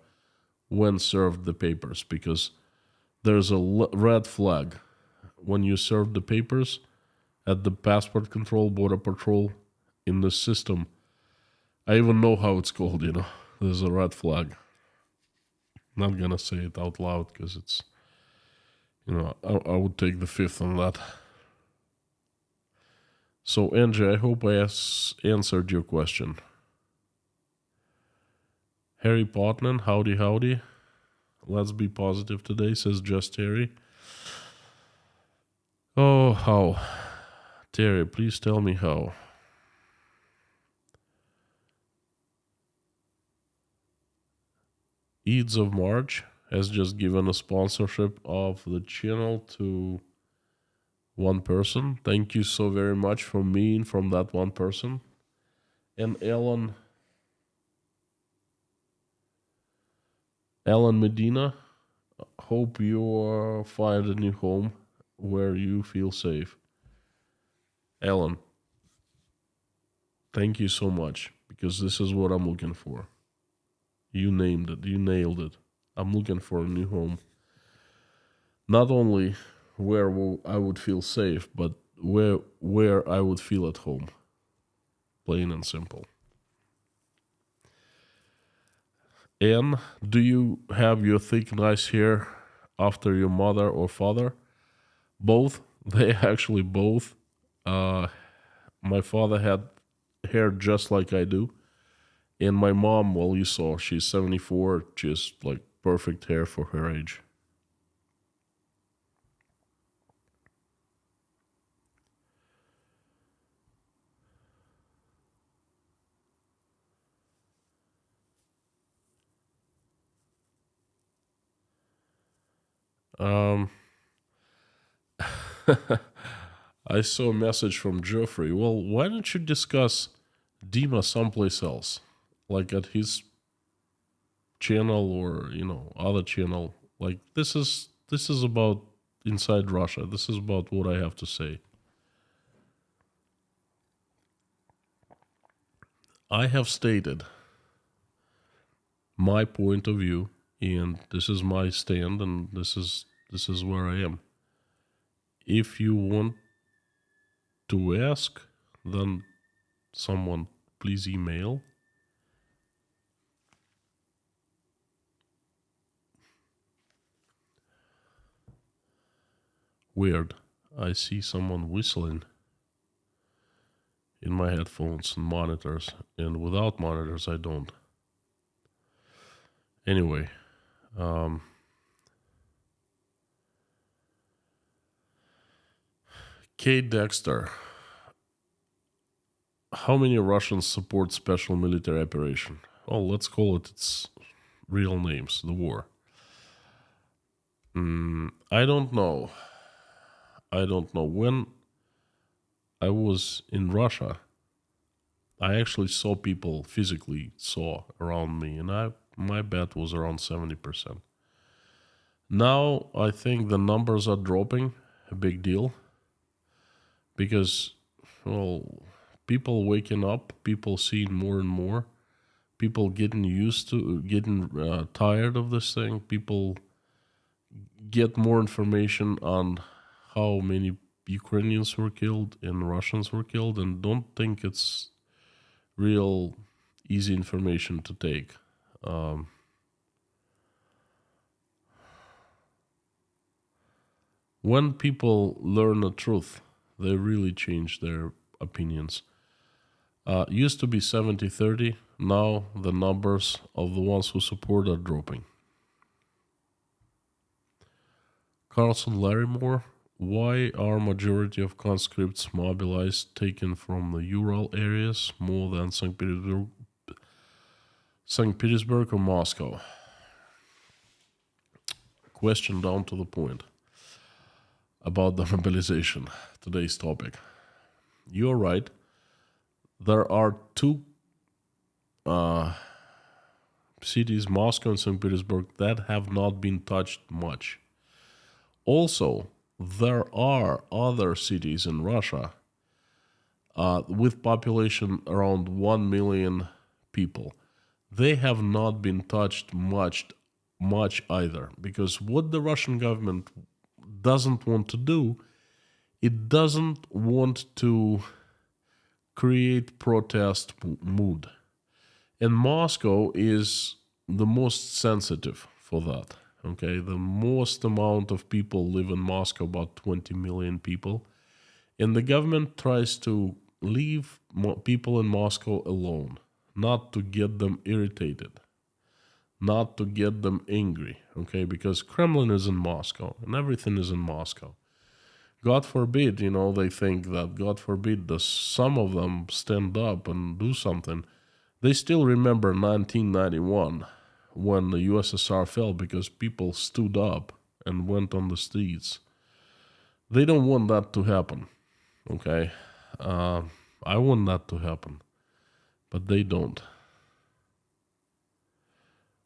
when served the papers, because there's a red flag when you serve the papers at the passport control, border patrol, in the system. I even know how it's called, There's a red flag. Not gonna say it out loud because I would take the fifth on that. So, Angie, I hope I answered your question. Harry Potman, howdy, howdy. Let's be positive today, says Just Terry. Oh, how? Terry, please tell me how. Eads of March has just given a sponsorship of the channel to one person. Thank you so very much from me and from that one person. And Ellen Medina, hope you find a new home where you feel safe. Ellen, thank you so much, because this is what I'm looking for. You named it. You nailed it. I'm looking for a new home. Not only where I would feel safe, but where I would feel at home. Plain and simple. And do you have your thick, nice hair after your mother or father? Both. They actually both. My father had hair just like I do. And my mom, well, you saw, she's 74, just like perfect hair for her age. I saw a message from Geoffrey. Well, why don't you discuss Dima someplace else? Like at his channel or, other channel. Like this is about inside Russia. This is about what I have to say. I have stated my point of view, and this is my stand, and this is where I am. If you want to ask, then someone please email. Weird. I see someone whistling in my headphones and monitors, and without monitors I don't. Anyway, Kate Dexter. How many Russians support special military operation? Oh, let's call it its real names, the war. I don't know. When I was in Russia, I actually saw people physically around me, and my bet was around 70%. Now I think the numbers are dropping a big deal because, well, people waking up, people seeing more and more, people getting tired of this thing, people get more information on how many Ukrainians were killed and Russians were killed, and don't think it's real easy information to take. When people learn the truth, they really change their opinions. Used to be 70-30. Now the numbers of the ones who support are dropping. Carlson Larrymore, why are majority of conscripts mobilized taken from the Ural areas more than St. Petersburg or Moscow? Question down to the point about the mobilization, today's topic. You're right. There are two cities, Moscow and St. Petersburg, that have not been touched much. Also, there are other cities in Russia with population around 1 million people. They have not been touched much either, because what the Russian government doesn't want to do, it doesn't want to create protest mood. And Moscow is the most sensitive for that. Okay, the most amount of people live in Moscow, about 20 million people. And the government tries to leave people in Moscow alone, not to get them irritated, not to get them angry, okay? Because Kremlin is in Moscow and everything is in Moscow. God forbid, they think that, God forbid, some of them stand up and do something. They still remember 1991 when the USSR fell because people stood up and went on the streets. They don't want that to happen, okay? I want that to happen, but they don't.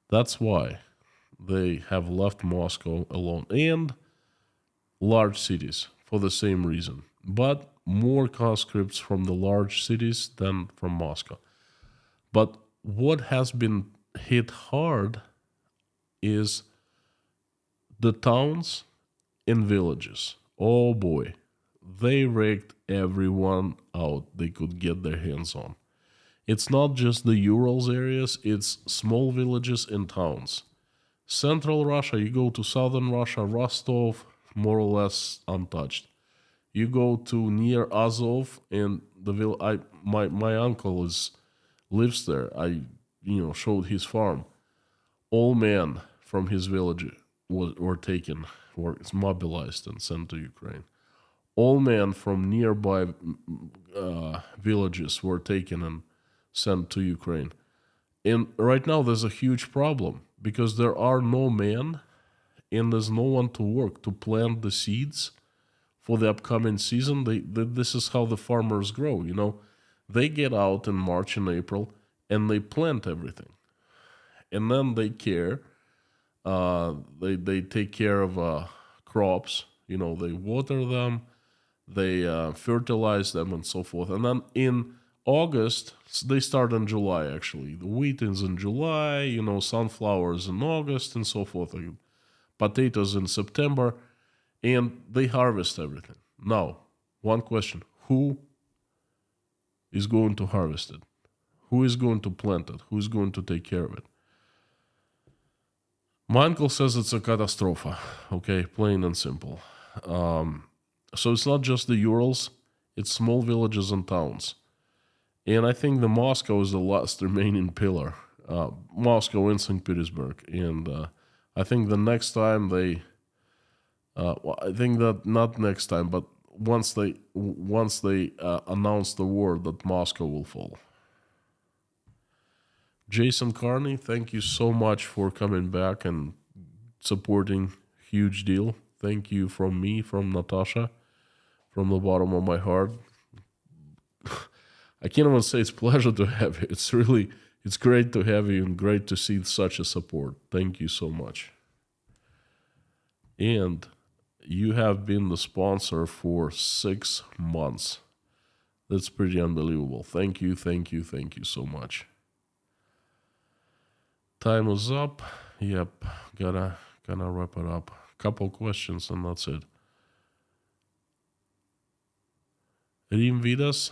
That's why they have left Moscow alone and large cities for the same reason, but more conscripts from the large cities than from Moscow. But what has been hit hard is the towns and villages. Oh boy, they raked everyone out they could get their hands on. It's not just the Urals areas, it's small villages and towns. Central Russia, you go to southern Russia, Rostov, more or less untouched. You go to near Azov, and my uncle lives there. I showed his farm. All men from his village were taken, were mobilized and sent to Ukraine. All men from nearby villages were taken and sent to Ukraine. And right now there's a huge problem because there are no men and there's no one to work to plant the seeds for the upcoming season. This is how the farmers grow, They get out in March and April and they plant everything. And then they care. They take care of crops. They water them, they fertilize them, and so forth. And then in August, they start in July, actually. The wheat is in July, sunflowers in August, and so forth. Potatoes in September, and they harvest everything. Now, one question. Who is going to harvest it? Who is going to plant it? Who is going to take care of it? My uncle says it's a catastrophe, okay, plain and simple. So it's not just the Urals, it's small villages and towns. And I think the Moscow is the last remaining pillar. Moscow and St. Petersburg. And I think the next time I think that not next time, but once they announce the war that Moscow will fall. Jason Carney, thank you so much for coming back and supporting. Huge deal. Thank you from me, from Natasha, from the bottom of my heart. I can't even say it's a pleasure to have you. It's great to have you and great to see such a support. Thank you so much. And you have been the sponsor for 6 months. That's pretty unbelievable. Thank you so much. Time is up. Yep, gotta wrap it up. Couple questions and that's it. Rim Vidas,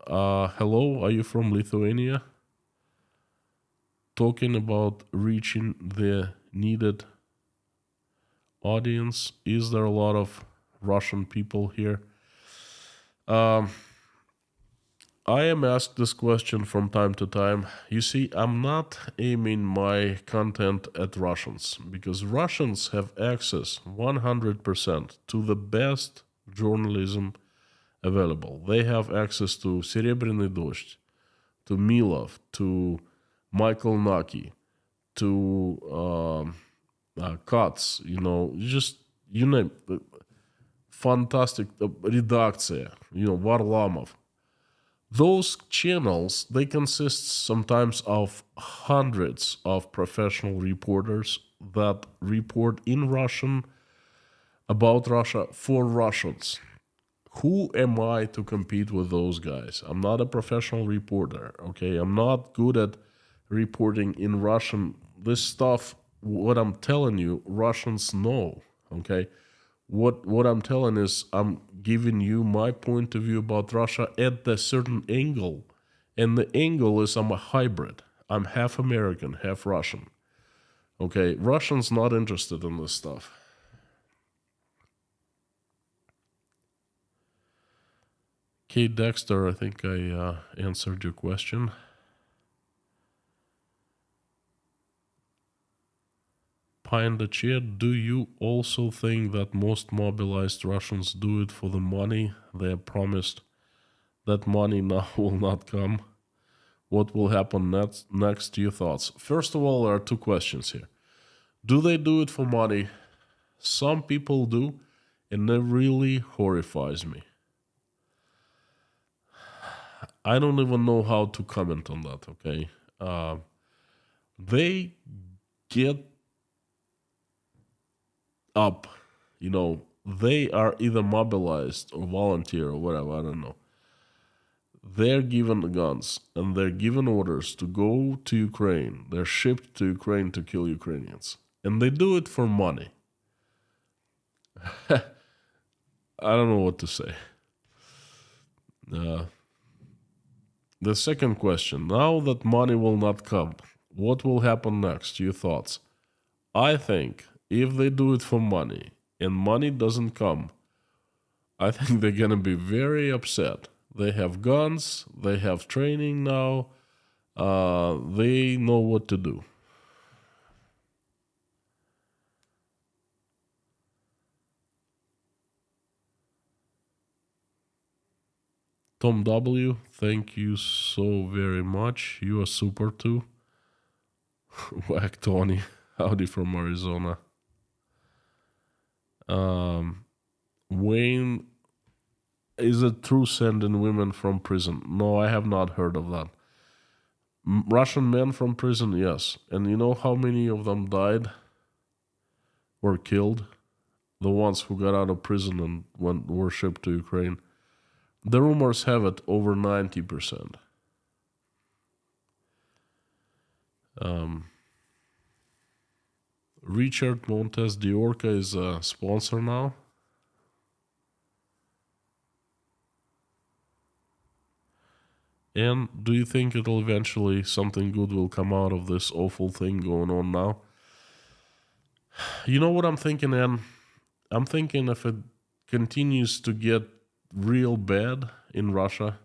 hello, are you from Lithuania? Talking about reaching the needed audience, is there a lot of Russian people here? I am asked this question from time to time. You see, I'm not aiming my content at Russians because Russians have access 100% to the best journalism available. They have access to Serebryny Dozhd, to Milov, to Michael Naki, to Katz, you name it. Fantastic Redakция, Varlamov. Those channels, they consist sometimes of hundreds of professional reporters that report in Russian, about Russia, for Russians. Who am I to compete with those guys? I'm not a professional reporter, okay? I'm not good at reporting in Russian. This stuff, what I'm telling you, Russians know, okay? What I'm telling is I'm giving you my point of view about Russia at a certain angle. And the angle is I'm a hybrid. I'm half American, half Russian. Okay, Russians not interested in this stuff. Kate Dexter, I think I answered your question. Pine the Chat, do you also think that most mobilized Russians do it for the money they are promised? That money now will not come. What will happen next? Your thoughts. First of all, there are two questions here. Do they do it for money? Some people do, and that really horrifies me. I don't even know how to comment on that, okay? They get up, they are either mobilized or volunteer or whatever, I don't know. They're given guns and they're given orders to go to Ukraine. They're shipped to Ukraine to kill Ukrainians. And they do it for money. I don't know what to say. The second question. Now that money will not come, what will happen next? Your thoughts? I think if they do it for money and money doesn't come, I think they're going to be very upset. They have guns, they have training now, they know what to do. Tom W., thank you so very much. You are super too. Whack Tony, howdy from Arizona. Wayne, is it true sending women from prison? No, I have not heard of that. Russian men from prison, yes. And you know how many of them died? Were killed? The ones who got out of prison and were shipped to Ukraine. The rumors have it over 90%. Richard Montes de Orca is a sponsor now. And do you think it'll eventually, something good will come out of this awful thing going on now? You know what I'm thinking, Ann? I'm thinking if it continues to get real bad in Russia,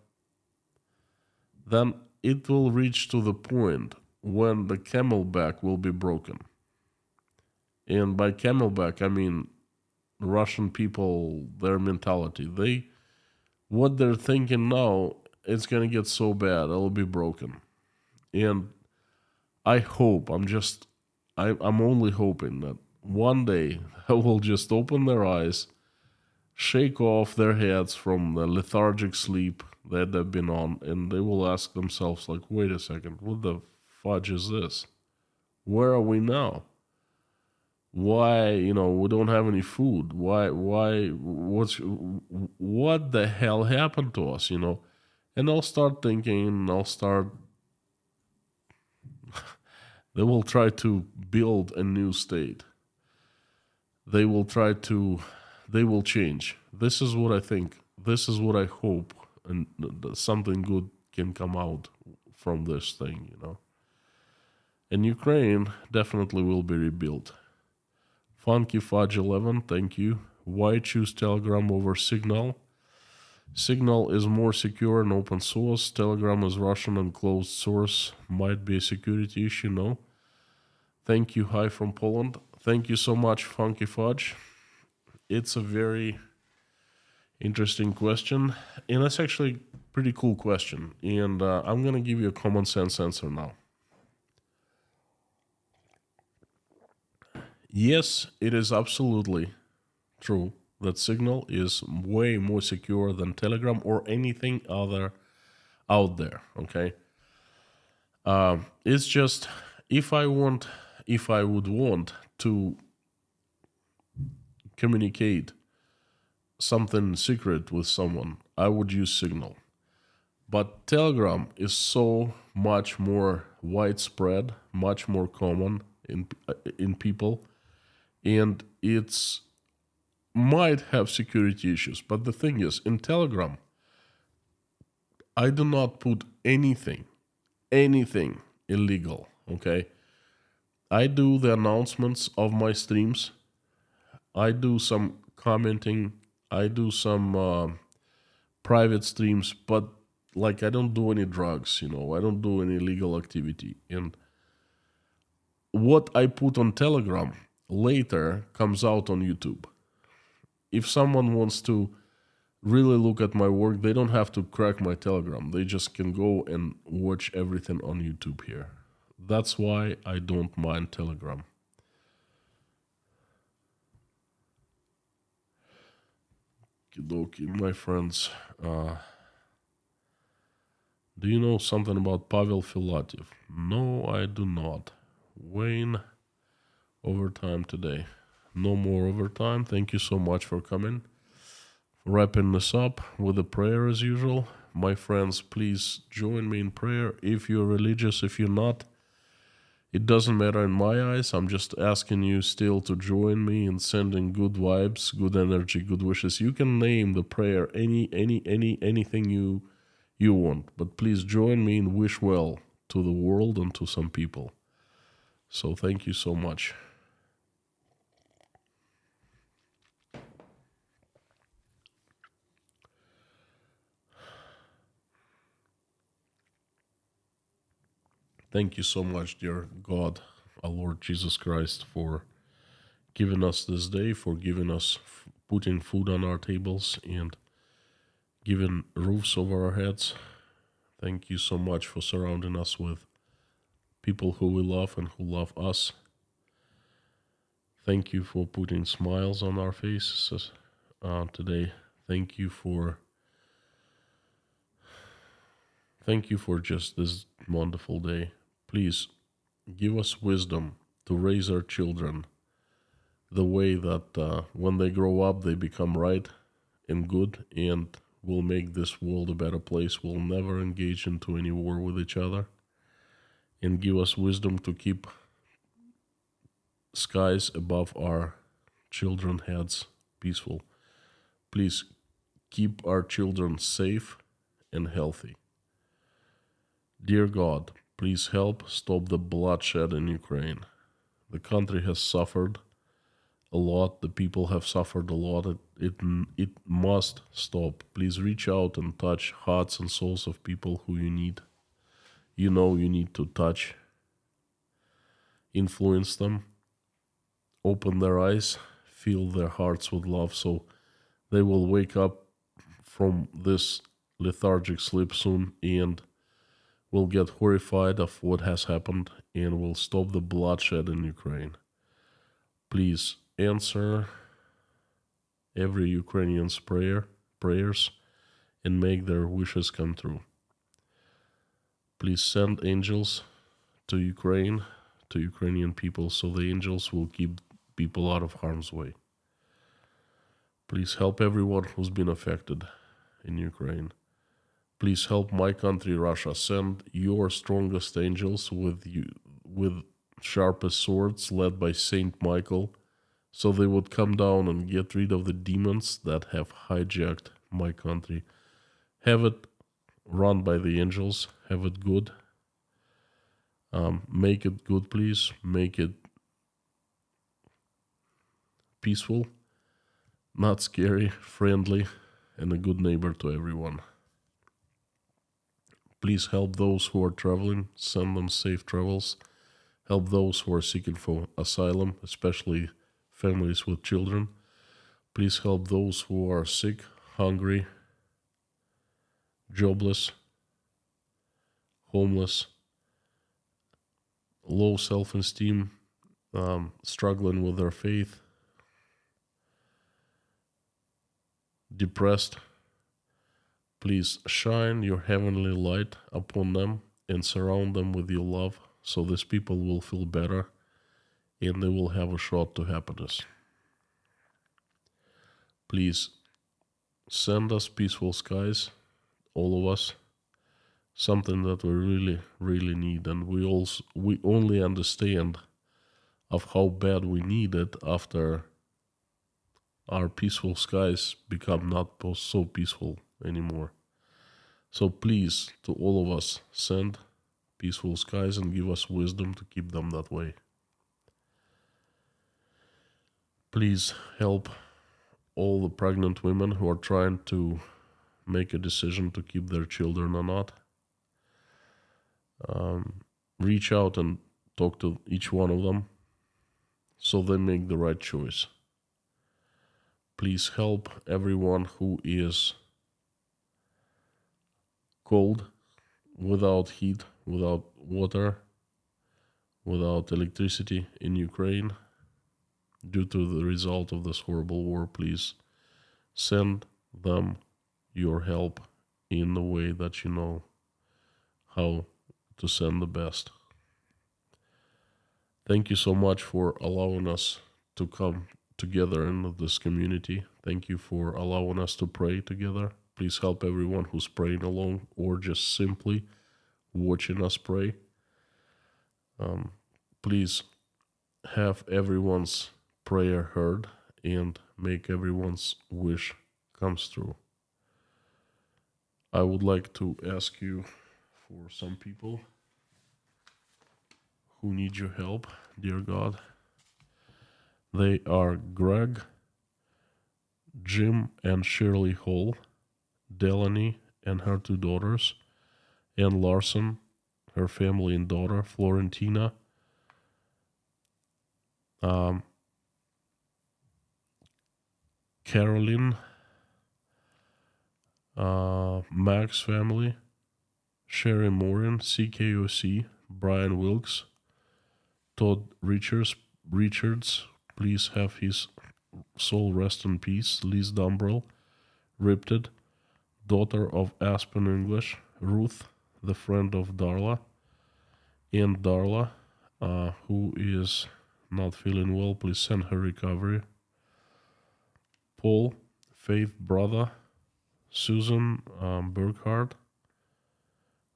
then it will reach to the point when the camelback will be broken. And by camelback, I mean Russian people, their mentality. What they're thinking now, it's going to get so bad, it'll be broken. And I hope, I'm only hoping that one day they will just open their eyes, shake off their heads from the lethargic sleep that they've been on, and they will ask themselves, like, wait a second, what the fudge is this? Where are we now? Why, we don't have any food? What the hell happened to us, And I'll start thinking, they will try to build a new state. They will change. This is what I think. This is what I hope. And something good can come out from this thing, And Ukraine definitely will be rebuilt. Funky Fudge 11, thank you. Why choose Telegram over Signal? Signal is more secure and open source. Telegram is Russian and closed source. Might be a security issue, no? Thank you, hi from Poland. Thank you so much, Funky Fudge. It's a very interesting question. And it's actually a pretty cool question. And I'm going to give you a common sense answer now. Yes, it is absolutely true that Signal is way more secure than Telegram or anything other out there, okay? It's just, if I would want to communicate something secret with someone, I would use Signal. But Telegram is so much more widespread, much more common in people, and it's might have security issues. But the thing is, in Telegram, I do not put anything illegal, okay? I do the announcements of my streams. I do some commenting. I do some private streams, but like I don't do any drugs, I don't do any illegal activity. And what I put on Telegram later comes out on YouTube. If someone wants to really look at my work, they don't have to crack my Telegram. They just can go and watch everything on YouTube here. That's why I don't mind Telegram. Kidoki, my friends. Do you know something about Pavel Filatov? No, I do not. Wayne, overtime today. No more overtime. Thank you so much for coming. Wrapping this up with a prayer as usual. My friends, please join me in prayer. If you're religious, if you're not, it doesn't matter in my eyes. I'm just asking you still to join me in sending good vibes, good energy, good wishes. You can name the prayer anything you want, but please join me and wish well to the world and to some people. So thank you so much. Thank you so much, dear God, our Lord Jesus Christ, for giving us this day, for giving us, putting food on our tables and giving roofs over our heads. Thank you so much for surrounding us with people who we love and who love us. Thank you for putting smiles on our faces today. Thank you for just this wonderful day. Please give us wisdom to raise our children the way that when they grow up, they become right and good and will make this world a better place. We'll never engage into any war with each other. And give us wisdom to keep skies above our children's heads peaceful. Please keep our children safe and healthy. Dear God, please help stop the bloodshed in Ukraine. The country has suffered a lot. The people have suffered a lot. It must stop. Please reach out and touch hearts and souls of people who you need. You need to touch. Influence them. Open their eyes. Fill their hearts with love so they will wake up from this lethargic sleep soon and will get horrified of what has happened and will stop the bloodshed in Ukraine. Please answer every Ukrainian's prayers and make their wishes come true. Please send angels to Ukraine, to Ukrainian people, so the angels will keep people out of harm's way. Please help everyone who's been affected in Ukraine. Please help my country, Russia. Send your strongest angels with sharpest swords led by Saint Michael, so they would come down and get rid of the demons that have hijacked my country. Have it run by the angels. Have it good. Make it good, please. Make it peaceful, not scary, friendly, and a good neighbor to everyone. Please help those who are traveling, send them safe travels. Help those who are seeking for asylum, especially families with children. Please help those who are sick, hungry, jobless, homeless, low self-esteem, struggling with their faith, depressed. Please shine your heavenly light upon them and surround them with your love so these people will feel better and they will have a shot to happiness. Please send us peaceful skies, all of us, something that we really, really need. And we only understand of how bad we need it after our peaceful skies become not so peaceful anymore. So please, to all of us, send peaceful skies and give us wisdom to keep them that way. Please help all the pregnant women who are trying to make a decision to keep their children or not. Reach out and talk to each one of them so they make the right choice. Please help everyone who is cold, without heat, without water, without electricity in Ukraine due to the result of this horrible war. Please send them your help in the way that you know how to send the best. Thank you so much for allowing us to come together in this community. Thank you for allowing us to pray together. Please help everyone who's praying alone or just simply watching us pray. Please have everyone's prayer heard and make everyone's wish comes true. I would like to ask you for some people who need your help, dear God. They are Greg, Jim and Shirley Hall, Delaney and her 2 daughters, Ann Larson, her family and daughter, Florentina, Caroline, Max family, Sherry Morin, CKOC, Brian Wilkes, Todd Richards, please have his soul rest in peace, Liz Dumbrell, Ripted, daughter of Aspen English, Ruth, the friend of Darla, and Darla, who is not feeling well, please send her recovery. Paul, Faith brother, Susan Burkhardt,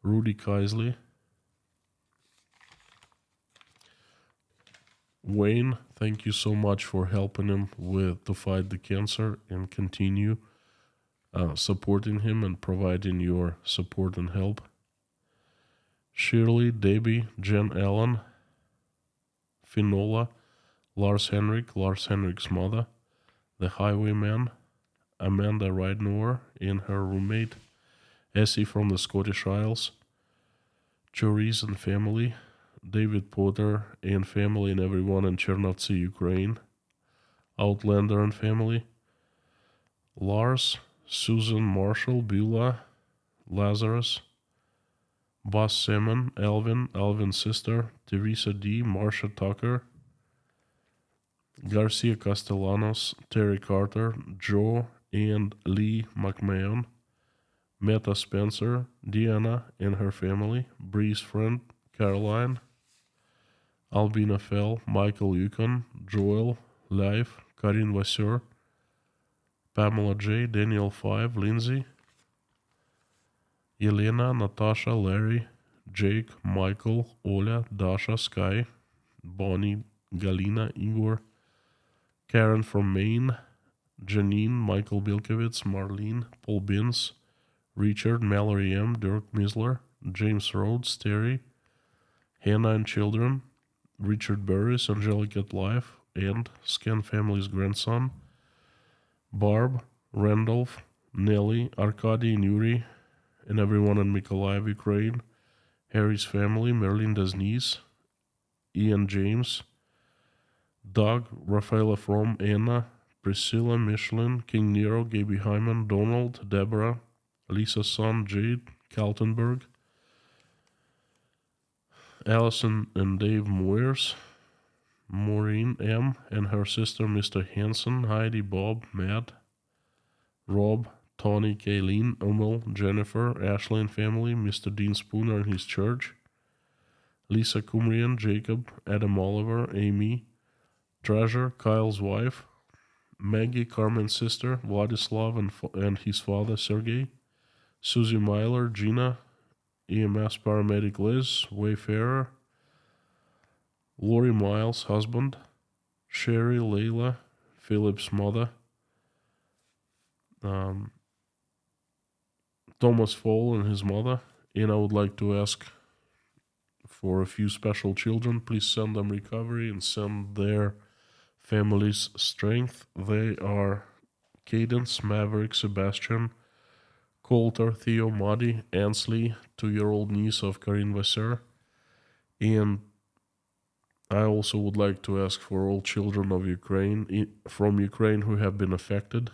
Rudy Kaisley, Wayne, thank you so much for helping him to fight the cancer and continue supporting him and providing your support and help. Shirley, Debbie, Jen Allen, Finola, Lars Henrik's mother, the Highwayman, Amanda Ridenour and her roommate, Essie from the Scottish Isles, Choris and family, David Potter and family and everyone in Chernovtsi, Ukraine, Outlander and family, Lars, Susan Marshall, Beulah, Lazarus, Boss Simon, Alvin's sister, Teresa D, Marsha Tucker, Garcia Castellanos, Terry Carter, Joe and Lee McMahon, Meta Spencer, Deanna and her family, Bree's friend, Caroline, Albina Fell, Michael Yukon, Joel, Leif, Karin Vasseur, Pamela J, Daniel 5, Lindsay, Yelena, Natasha, Larry, Jake, Michael, Ola, Dasha, Sky, Bonnie, Galina, Igor, Karen from Maine, Janine, Michael Bilkowitz, Marlene, Paul Binns, Richard, Mallory M, Dirk Misler, James Rhodes, Terry, Hannah and Children, Richard Burris, Angelic at Life, and Scan Family's grandson, Barb, Randolph, Nelly, Arkady and Yuri, and everyone in Mykolaiv, Ukraine, Harry's family, Merlinda's niece, Ian James, Doug, Rafaela From, Anna, Priscilla, Michelin, King Nero, Gaby Hyman, Donald, Deborah, Lisa's son, Jade, Kaltenberg, Allison and Dave Moyers, Maureen M. and her sister, Mr. Hansen, Heidi, Bob, Matt, Rob, Tony, Kayleen, Umel, Jennifer, Ashley and family, Mr. Dean Spooner and his church, Lisa Kumrian, Jacob, Adam Oliver, Amy, Treasure, Kyle's wife, Maggie, Carmen's sister, Vladislav and his father, Sergey, Susie Myler, Gina, EMS paramedic Liz, Wayfarer, Lori Miles, husband, Sherry, Layla, Philip's mother, Thomas Fall and his mother, and I would like to ask for a few special children. Please send them recovery and send their family's strength. They are Cadence, Maverick, Sebastian, Coulter, Theo, Muddy, Ansley, 2-year-old niece of Karin Vasser. And I also would like to ask for all children of Ukraine, from Ukraine who have been affected.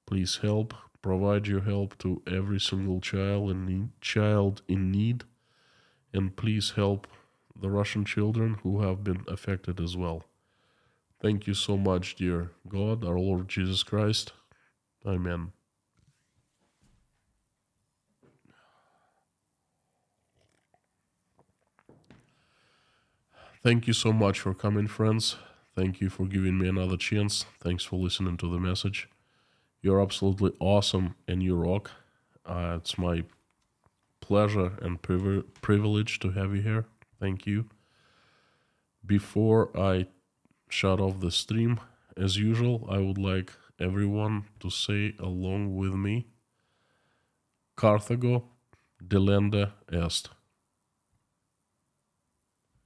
Please help. Provide your help to every single child in need. And please help the Russian children who have been affected as well. Thank you so much, dear God, our Lord Jesus Christ. Amen. Thank you so much for coming, friends. Thank you for giving me another chance. Thanks for listening to the message. You're absolutely awesome and you rock. It's my pleasure and privilege to have you here. Thank you. Before I shut off the stream, as usual, I would like everyone to say along with me, Carthago delenda est.